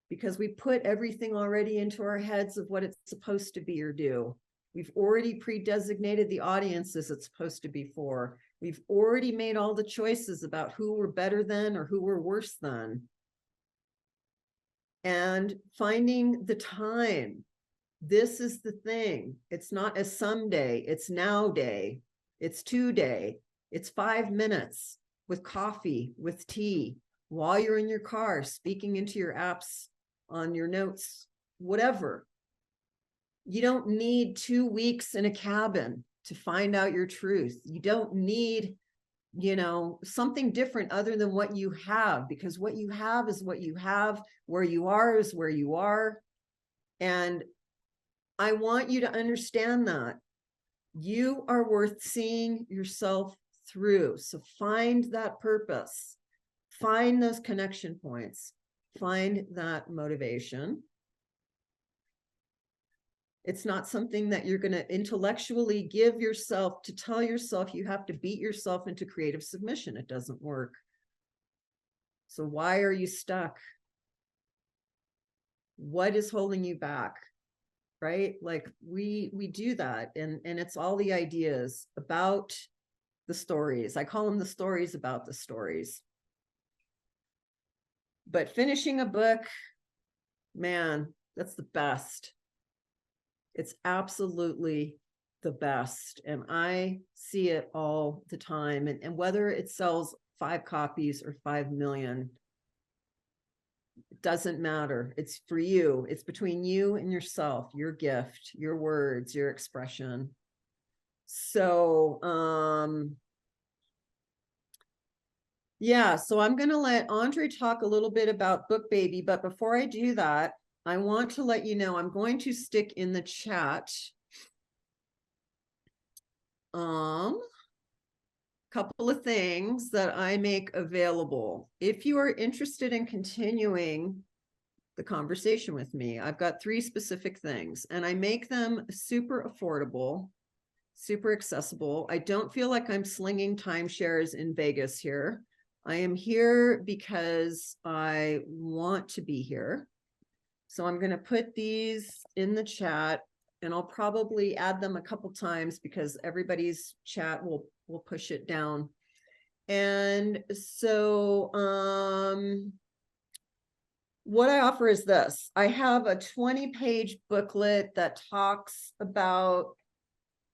because we put everything already into our heads of what it's supposed to be or do. We've already pre-designated the audiences it's supposed to be for. We've already made all the choices about who we're better than or who we're worse than. And finding the time. This is the thing. It's not a someday, it's now day. It's today. It's 5 minutes with coffee, with tea, while you're in your car, speaking into your apps, on your notes, whatever. You don't need 2 weeks in a cabin to find out your truth. You don't need, something different other than what you have, because what you have is what you have. Where you are is where you are. And I want you to understand that you are worth seeing yourself through. So find that purpose, find those connection points, find that motivation. It's not something that you're going to intellectually give yourself to tell yourself you have to beat yourself into creative submission. It doesn't work. So why are you stuck? What is holding you back? Right? Like we do that. And it's all the ideas about the stories. I call them the stories about the stories. But finishing a book, man, that's the best. It's absolutely the best. And I see it all the time. And whether it sells 5 copies or 5 million, it doesn't matter. It's for you. It's between you and yourself, your gift, your words, your expression. So, yeah, so I'm going to let Andre talk a little bit about BookBaby, but before I do that, I want to let you know I'm going to stick in the chat couple of things that I make available. If you are interested in continuing the conversation with me, I've got 3 specific things, and I make them super affordable, super accessible. I don't feel like I'm slinging timeshares in Vegas here. I am here because I want to be here. So I'm going to put these in the chat, and I'll probably add them a couple times because everybody's chat will push it down. And so what I offer is this. I have a 20-page booklet that talks about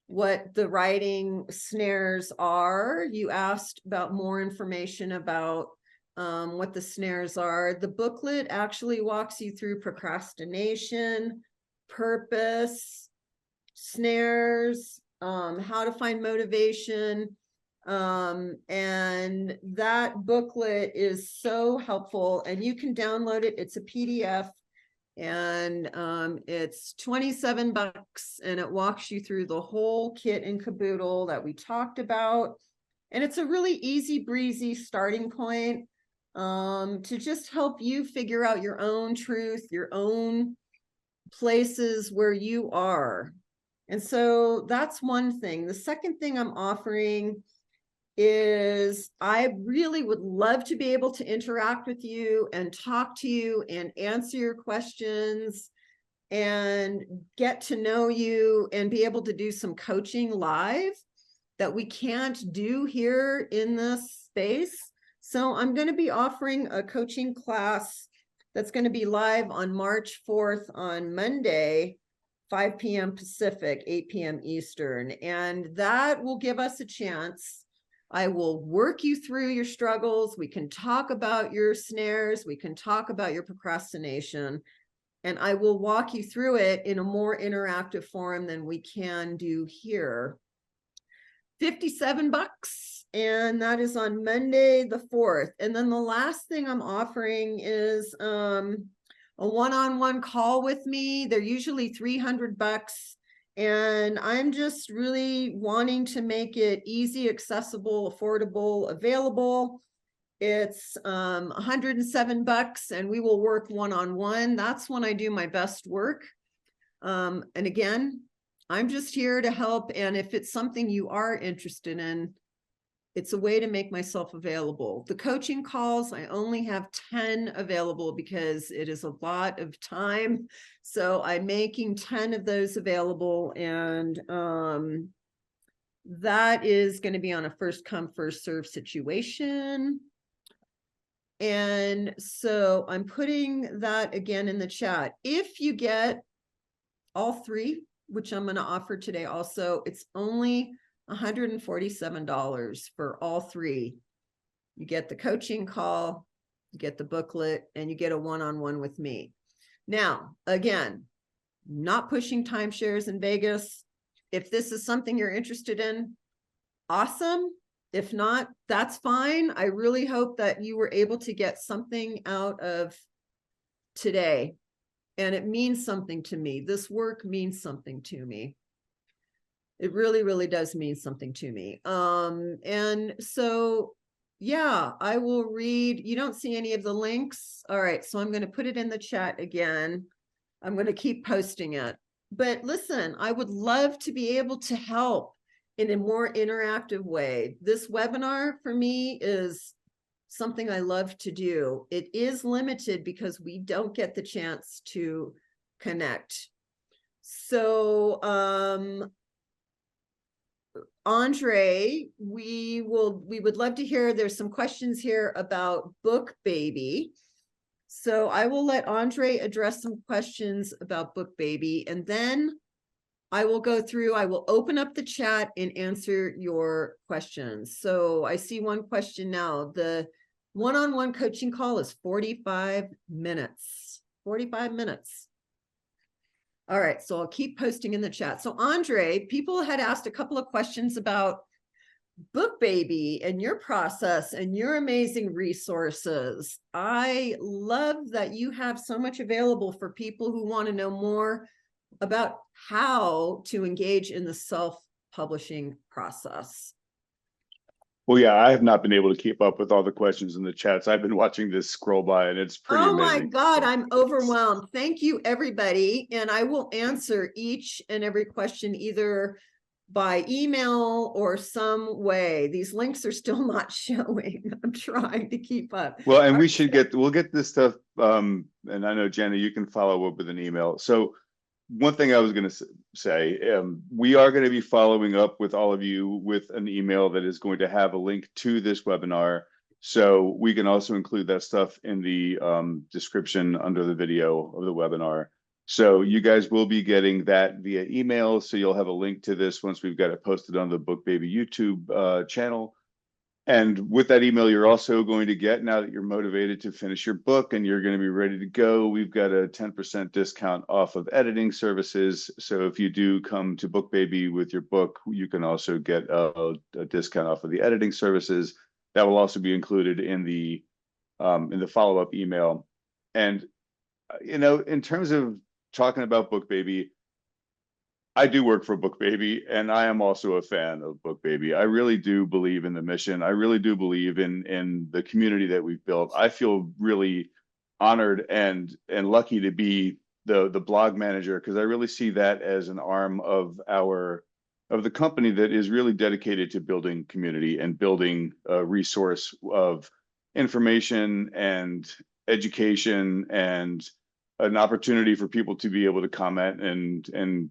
what the writing snares are. You asked about more information about what the snares are. The booklet actually walks you through procrastination, purpose, snares, how to find motivation. And that booklet is so helpful, and you can download it. It's a PDF, and it's $27, and it walks you through the whole kit and caboodle that we talked about. And it's a really easy breezy starting point to just help you figure out your own truth, your own places where you are. And so that's one thing. The second thing I'm offering is I really would love to be able to interact with you and talk to you and answer your questions. and get to know you and be able to do some coaching live that we can't do here in this space. So I'm going to be offering a coaching class that's going to be live on March 4th on Monday, 5 p.m. Pacific, 8 p.m. Eastern. And that will give us a chance. I will work you through your struggles. We can talk about your snares. We can talk about your procrastination. And I will walk you through it in a more interactive forum than we can do here. $57, and that is on Monday the 4th. And then the last thing I'm offering is a one-on-one call with me. They're usually $300, and I'm just really wanting to make it easy, accessible, affordable, available. It's $107, and we will work one-on-one. That's when I do my best work. And again, I'm just here to help. And if it's something you are interested in, it's a way to make myself available. The coaching calls, I only have 10 available because it is a lot of time. So I'm making 10 of those available. And that is going to be on a first come, first serve situation. And so I'm putting that again in the chat. If you get all three, which I'm going to offer today also, it's only $147 for all three. You get the coaching call, you get the booklet, and you get a one-on-one with me. Now, again, not pushing timeshares in Vegas. If this is something you're interested in, awesome. If not, that's fine. I really hope that you were able to get something out of today. And it means something to me. This work means something to me. It really, really does mean something to me. And so, yeah, I will read. You don't see any of the links. All right, so I'm going to put it in the chat again. I'm going to keep posting it. But listen, I would love to be able to help in a more interactive way. This webinar for me is something I love to do. It is limited because we don't get the chance to connect. So, Andre, we would love to hear, there's some questions here about BookBaby. So I will let Andre address some questions about BookBaby, and then I will go through, I will open up the chat and answer your questions. So I see one question now. The one-on-one coaching call is 45 minutes. 45 minutes. All right, so I'll keep posting in the chat. So Andre, people had asked a couple of questions about BookBaby and your process and your amazing resources. I love that you have so much available for people who want to know more about how to engage in the self-publishing process. Well, yeah, I have not been able to keep up with all the questions in the chats. I've been watching this scroll by, and it's pretty amazing. Oh my God, I'm overwhelmed. Thank you, everybody. And I will answer each and every question either by email or some way. These links are still not showing. I'm trying to keep up. Well, and we'll get this stuff. And I know, Janna, you can follow up with an email. So one thing I was going to say, we are going to be following up with all of you with an email that is going to have a link to this webinar. So we can also include that stuff in the description under the video of the webinar. So you guys will be getting that via email. So you'll have a link to this once we've got it posted on the BookBaby YouTube channel. And with that email, you're also going to get, now that you're motivated to finish your book and you're going to be ready to go, we've got a 10% discount off of editing services. So if you do come to BookBaby with your book, you can also get a discount off of the editing services. That will also be included in the follow-up email. And, you know, in terms of talking about BookBaby, I do work for BookBaby, and I am also a fan of BookBaby. I really do believe in the mission. I really do believe in the community that we've built. I feel really honored and lucky to be the blog manager, because I really see that as an arm of the company that is really dedicated to building community and building a resource of information and education and an opportunity for people to be able to comment and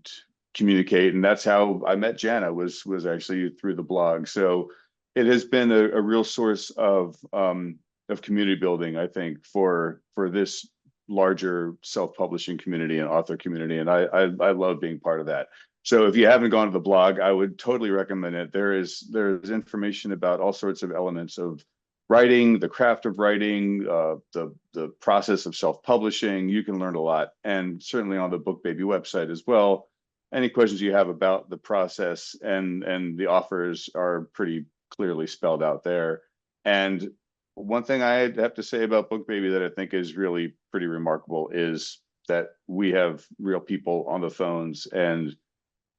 communicate. And that's how I met Janna, was actually through the blog. So it has been a real source of community building, I think, for this larger self-publishing community and author community. And I love being part of that. So if you haven't gone to the blog, I would totally recommend it. There's information about all sorts of elements of writing, the craft of writing, the process of self-publishing. You can learn a lot, and certainly on the BookBaby website as well. Any questions you have about the process and the offers are pretty clearly spelled out there. And one thing I have to say about BookBaby that I think is really pretty remarkable is that we have real people on the phones, and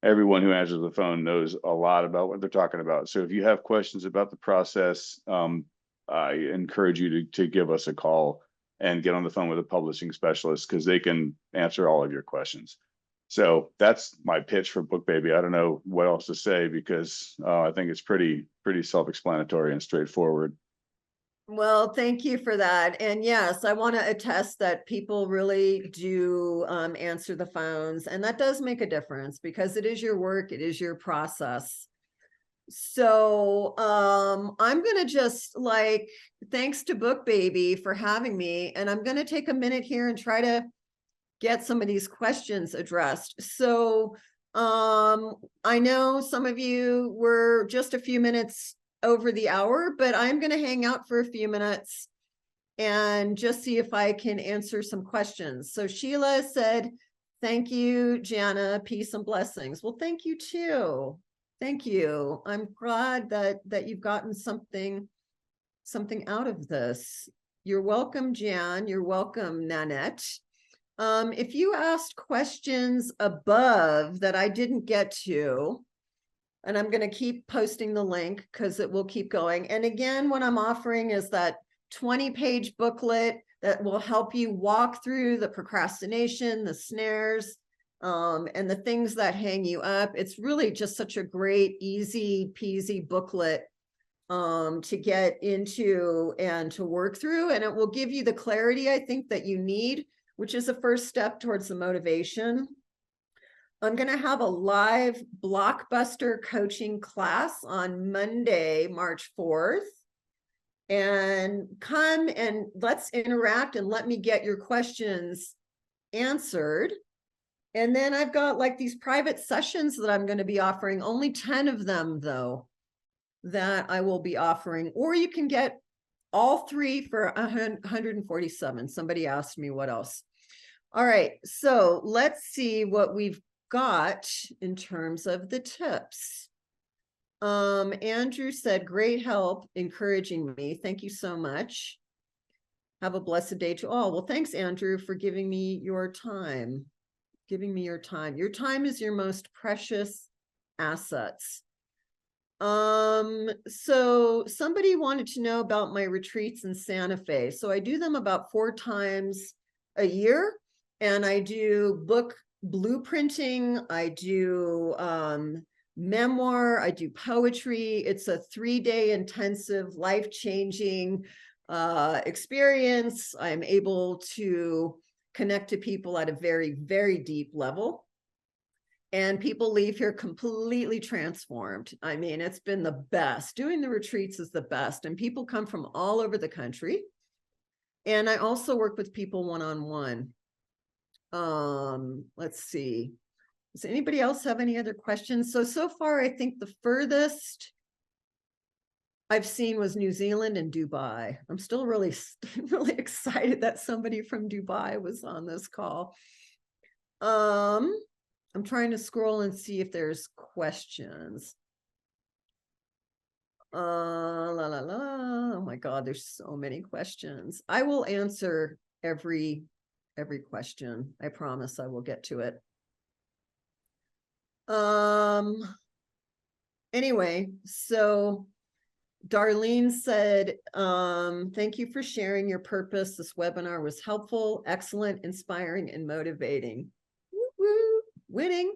everyone who answers the phone knows a lot about what they're talking about. So if you have questions about the process, I encourage you to give us a call and get on the phone with a publishing specialist, because they can answer all of your questions. So that's my pitch for BookBaby. I don't know what else to say, because I think it's pretty self-explanatory and straightforward. Well, thank you for that. And yes, I want to attest that people really do answer the phones, and that does make a difference, because it is your work, it is your process. So I'm going to just thanks to BookBaby for having me, and I'm going to take a minute here and try to get some of these questions addressed. So I know some of you were just a few minutes over the hour, but I'm going to hang out for a few minutes and just see if I can answer some questions. So Sheila said, thank you, Janna, peace and blessings. Well, thank you too. Thank you. I'm glad that you've gotten something out of this. You're welcome, Jan. You're welcome, Nanette. If you asked questions above that I didn't get to, and I'm going to keep posting the link because it will keep going. And again, what I'm offering is that 20-page booklet that will help you walk through the procrastination, the snares, and the things that hang you up. It's really just such a great, easy peasy booklet to get into and to work through. And it will give you the clarity, I think, that you need, which is the first step towards the motivation. I'm going to have a live blockbuster coaching class on Monday, March 4th. And come and let's interact and let me get your questions answered. And then I've got these private sessions that I'm going to be offering, only 10 of them though, that I will be offering. Or you can get all 3 for 147. Somebody asked me what else. All right, so let's see what we've got in terms of the tips. Andrew said, great help encouraging me. Thank you so much. Have a blessed day to all. Well, thanks, Andrew, for giving me your time. Your time is your most precious assets. So somebody wanted to know about my retreats in Santa Fe. So I do them about 4 times a year, and I do book blueprinting, I do memoir, I do poetry. It's a 3-day intensive, life-changing experience. I'm able to connect to people at a very, very deep level. And people leave here completely transformed. I mean, it's been the best. Doing the retreats is the best. And people come from all over the country. And I also work with people one-on-one. Let's see. Does anybody else have any other questions? So far, I think the furthest I've seen was New Zealand and Dubai. I'm still really excited that somebody from Dubai was on this call. I'm trying to scroll and see if there's questions. Oh my God, there's so many questions. I will answer every question. I promise I will get to it. Anyway, so Darlene said, thank you for sharing your purpose. This webinar was helpful, excellent, inspiring, and motivating. Woo-woo, winning.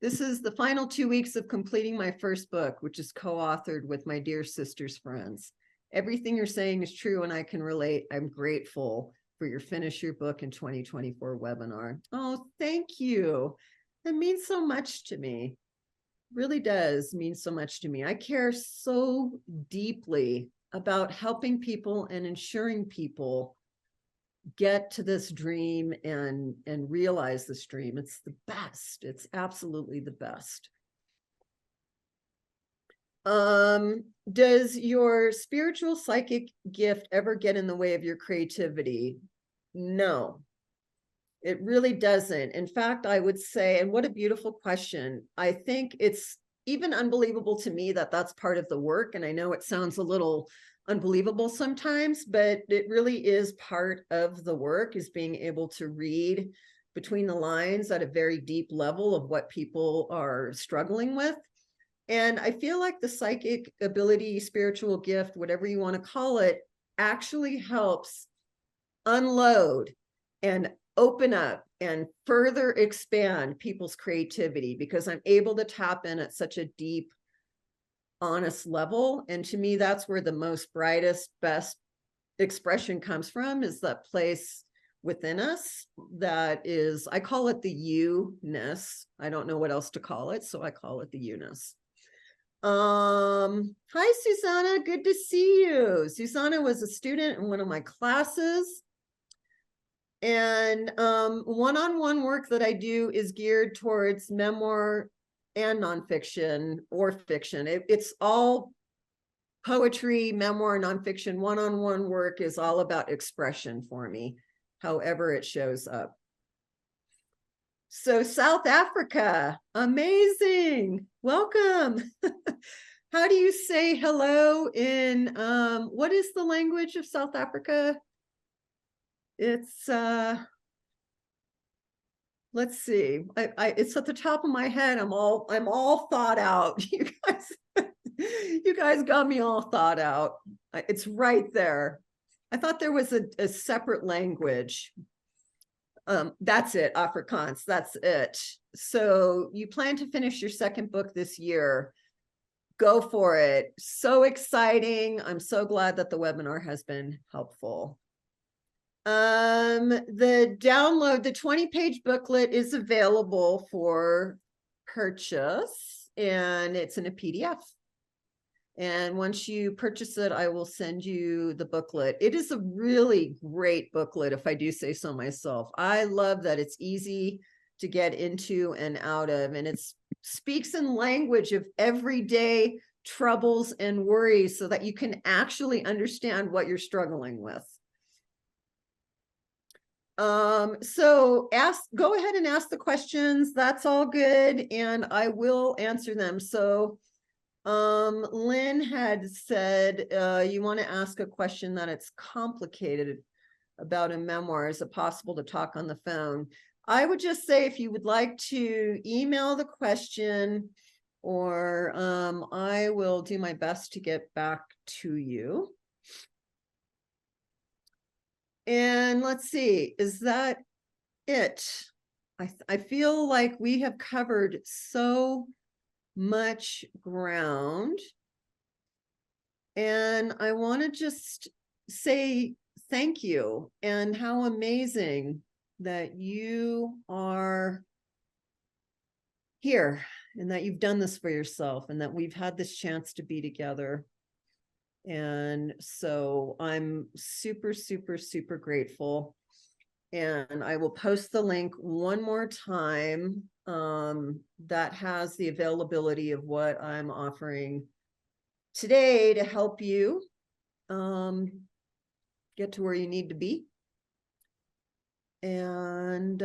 This is the final 2 weeks of completing my first book, which is co-authored with my dear sister's friends. Everything you're saying is true and I can relate. I'm grateful. for your Finish Your Book in 2024 webinar. Oh, thank you. That means so much to me. Really does mean so much to me. I care so deeply about helping people and ensuring people get to this dream and realize this dream. It's the best. It's absolutely the best. Does your spiritual psychic gift ever get in the way of your creativity? No, it really doesn't. In fact, I would say, and what a beautiful question. I think it's even unbelievable to me that that's part of the work. And I know it sounds a little unbelievable sometimes, but it really is part of the work, is being able to read between the lines at a very deep level of what people are struggling with. And I feel like the psychic ability, spiritual gift, whatever you want to call it, actually helps unload and open up and further expand people's creativity, because I'm able to tap in at such a deep, honest level. And to me, that's where the most brightest, best expression comes from, is that place within us that is, I call it the you-ness. I don't know what else to call it, so I call it the you-ness. Hi, Susanna. Good to see you. Susanna was a student in one of my classes. And one-on-one work that I do is geared towards memoir and nonfiction or fiction. It's all poetry, memoir, nonfiction. One-on-one work is all about expression for me, however it shows up. So South Africa, amazing. Welcome. How do you say hello in, what is the language of South Africa? It's, let's see, it's at the top of my head. I'm all thought out. You guys got me all thought out. It's right there. I thought there was a separate language. That's it, Afrikaans, that's it. So you plan to finish your second book this year. Go for it. So exciting. I'm so glad that the webinar has been helpful. The download, the 20-page booklet is available for purchase, and it's in a PDF. And once you purchase it, I will send you the booklet. It is a really great booklet, if I do say so myself. I love that it's easy to get into and out of, and it speaks in language of everyday troubles and worries so that you can actually understand what you're struggling with. So go ahead and ask the questions. That's all good, and I will answer them. So Lynn had said, you want to ask a question that it's complicated about a memoir. Is it possible to talk on the phone? I would just say, if you would like to email the question, or I will do my best to get back to you. And let's see, is that it? I feel like we have covered so much ground. And I want to just say thank you, and how amazing that you are here, and that you've done this for yourself, and that we've had this chance to be together. And so I'm super, super, super grateful. And I will post the link one more time that has the availability of what I'm offering today to help you get to where you need to be. And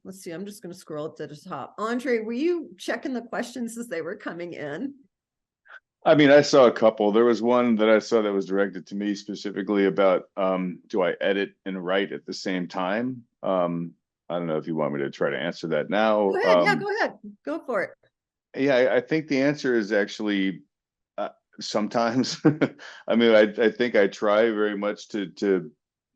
let's see, I'm just going to scroll up to the top. Andre, were you checking the questions as they were coming in? I mean, I saw a couple. There was one that I saw that was directed to me specifically about, do I edit and write at the same time? I don't know if you want me to try to answer that now. Go ahead. Yeah, go ahead. Go for it. Yeah, I think the answer is actually sometimes. I mean, I think I try very much to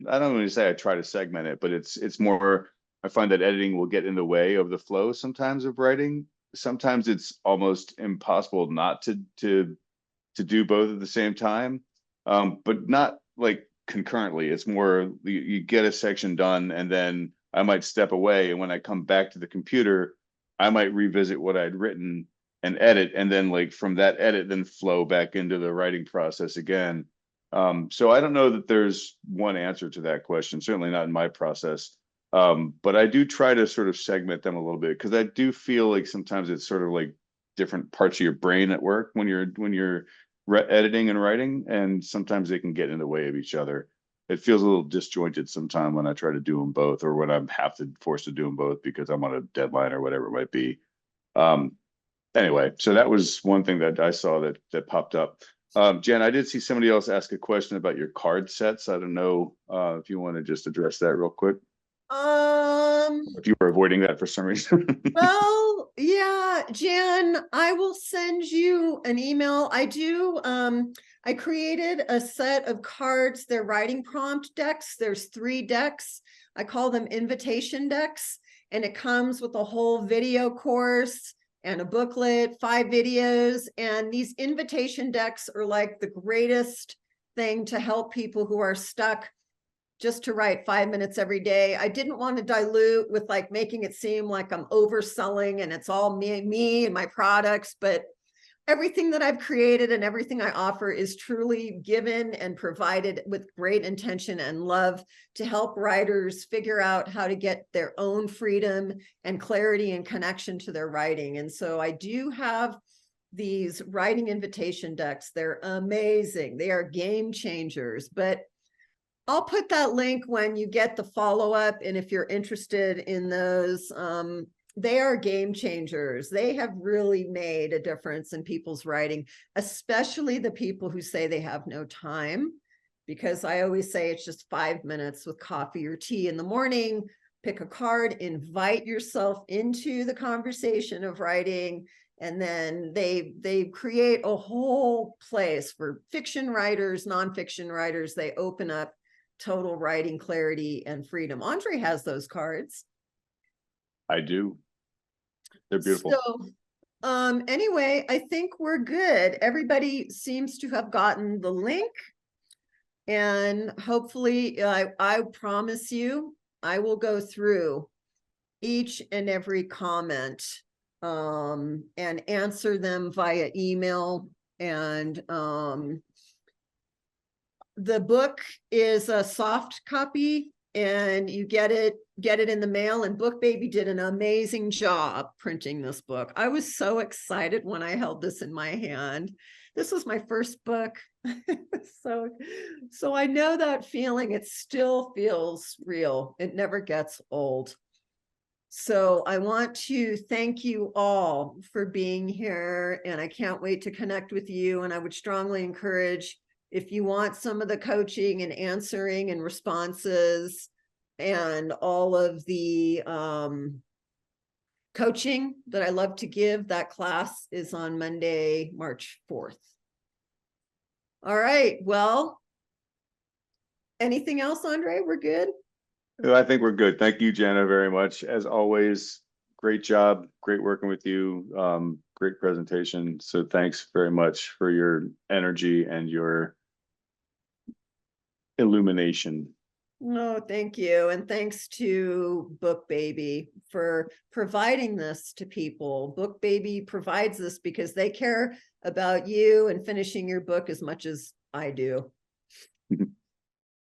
I don't want to say I try to segment it, but it's more, I find that editing will get in the way of the flow sometimes of writing. Sometimes it's almost impossible not to do both at the same time, but not like concurrently. It's more you get a section done, and then I might step away, and when I come back to the computer, I might revisit what I'd written and edit, and then like from that edit, then flow back into the writing process again. So I don't know that there's one answer to that question, certainly not in my process. But I do try to sort of segment them a little bit, because I do feel like sometimes it's sort of like different parts of your brain at work when you're editing and writing, and sometimes they can get in the way of each other. It feels a little disjointed sometimes when I try to do them both, or when I'm forced to do them both because I'm on a deadline or whatever it might be. Anyway, so that was one thing that I saw that popped up. Jen, I did see somebody else ask a question about your card sets. I don't know if you want to just address that real quick, if you were avoiding that for some reason. Well, yeah, Jan, I will send you an email. I created a set of cards. They're writing prompt decks. There's 3 decks. I call them invitation decks, and it comes with a whole video course and a booklet, 5 videos. And these invitation decks are like the greatest thing to help people who are stuck just to write 5 minutes every day. I didn't want to dilute with like making it seem like I'm overselling and it's all me and my products, but everything that I've created and everything I offer is truly given and provided with great intention and love to help writers figure out how to get their own freedom and clarity and connection to their writing. And so I do have these writing invitation decks. They're amazing. They are game changers, but I'll put that link when you get the follow-up. And if you're interested in those, they are game changers. They have really made a difference in people's writing, especially the people who say they have no time, because I always say it's just 5 minutes with coffee or tea in the morning. Pick a card, invite yourself into the conversation of writing, and then they create a whole place for fiction writers, nonfiction writers. They open up total writing clarity and freedom. Andre has those cards. I do. They're beautiful. So anyway, I think we're good. Everybody seems to have gotten the link, and hopefully I promise you I will go through each and every comment and answer them via email. And the book is a soft copy, and you get it in the mail, and BookBaby did an amazing job printing this book. I was so excited when I held this in my hand. This was my first book. So I know that feeling. It still feels real. It never gets old. So I want to thank you all for being here, and I can't wait to connect with you. And I would strongly encourage, if you want some of the coaching and answering and responses and all of the coaching that I love to give, that class is on Monday, March 4th. All right. Well, anything else, Andre? We're good? I think we're good. Thank you, Janna, very much. As always, great job. Great working with you. Great presentation. So thanks very much for your energy and your illumination. No, thank you. And thanks to BookBaby for providing this to people. BookBaby provides this because they care about you and finishing your book as much as I do.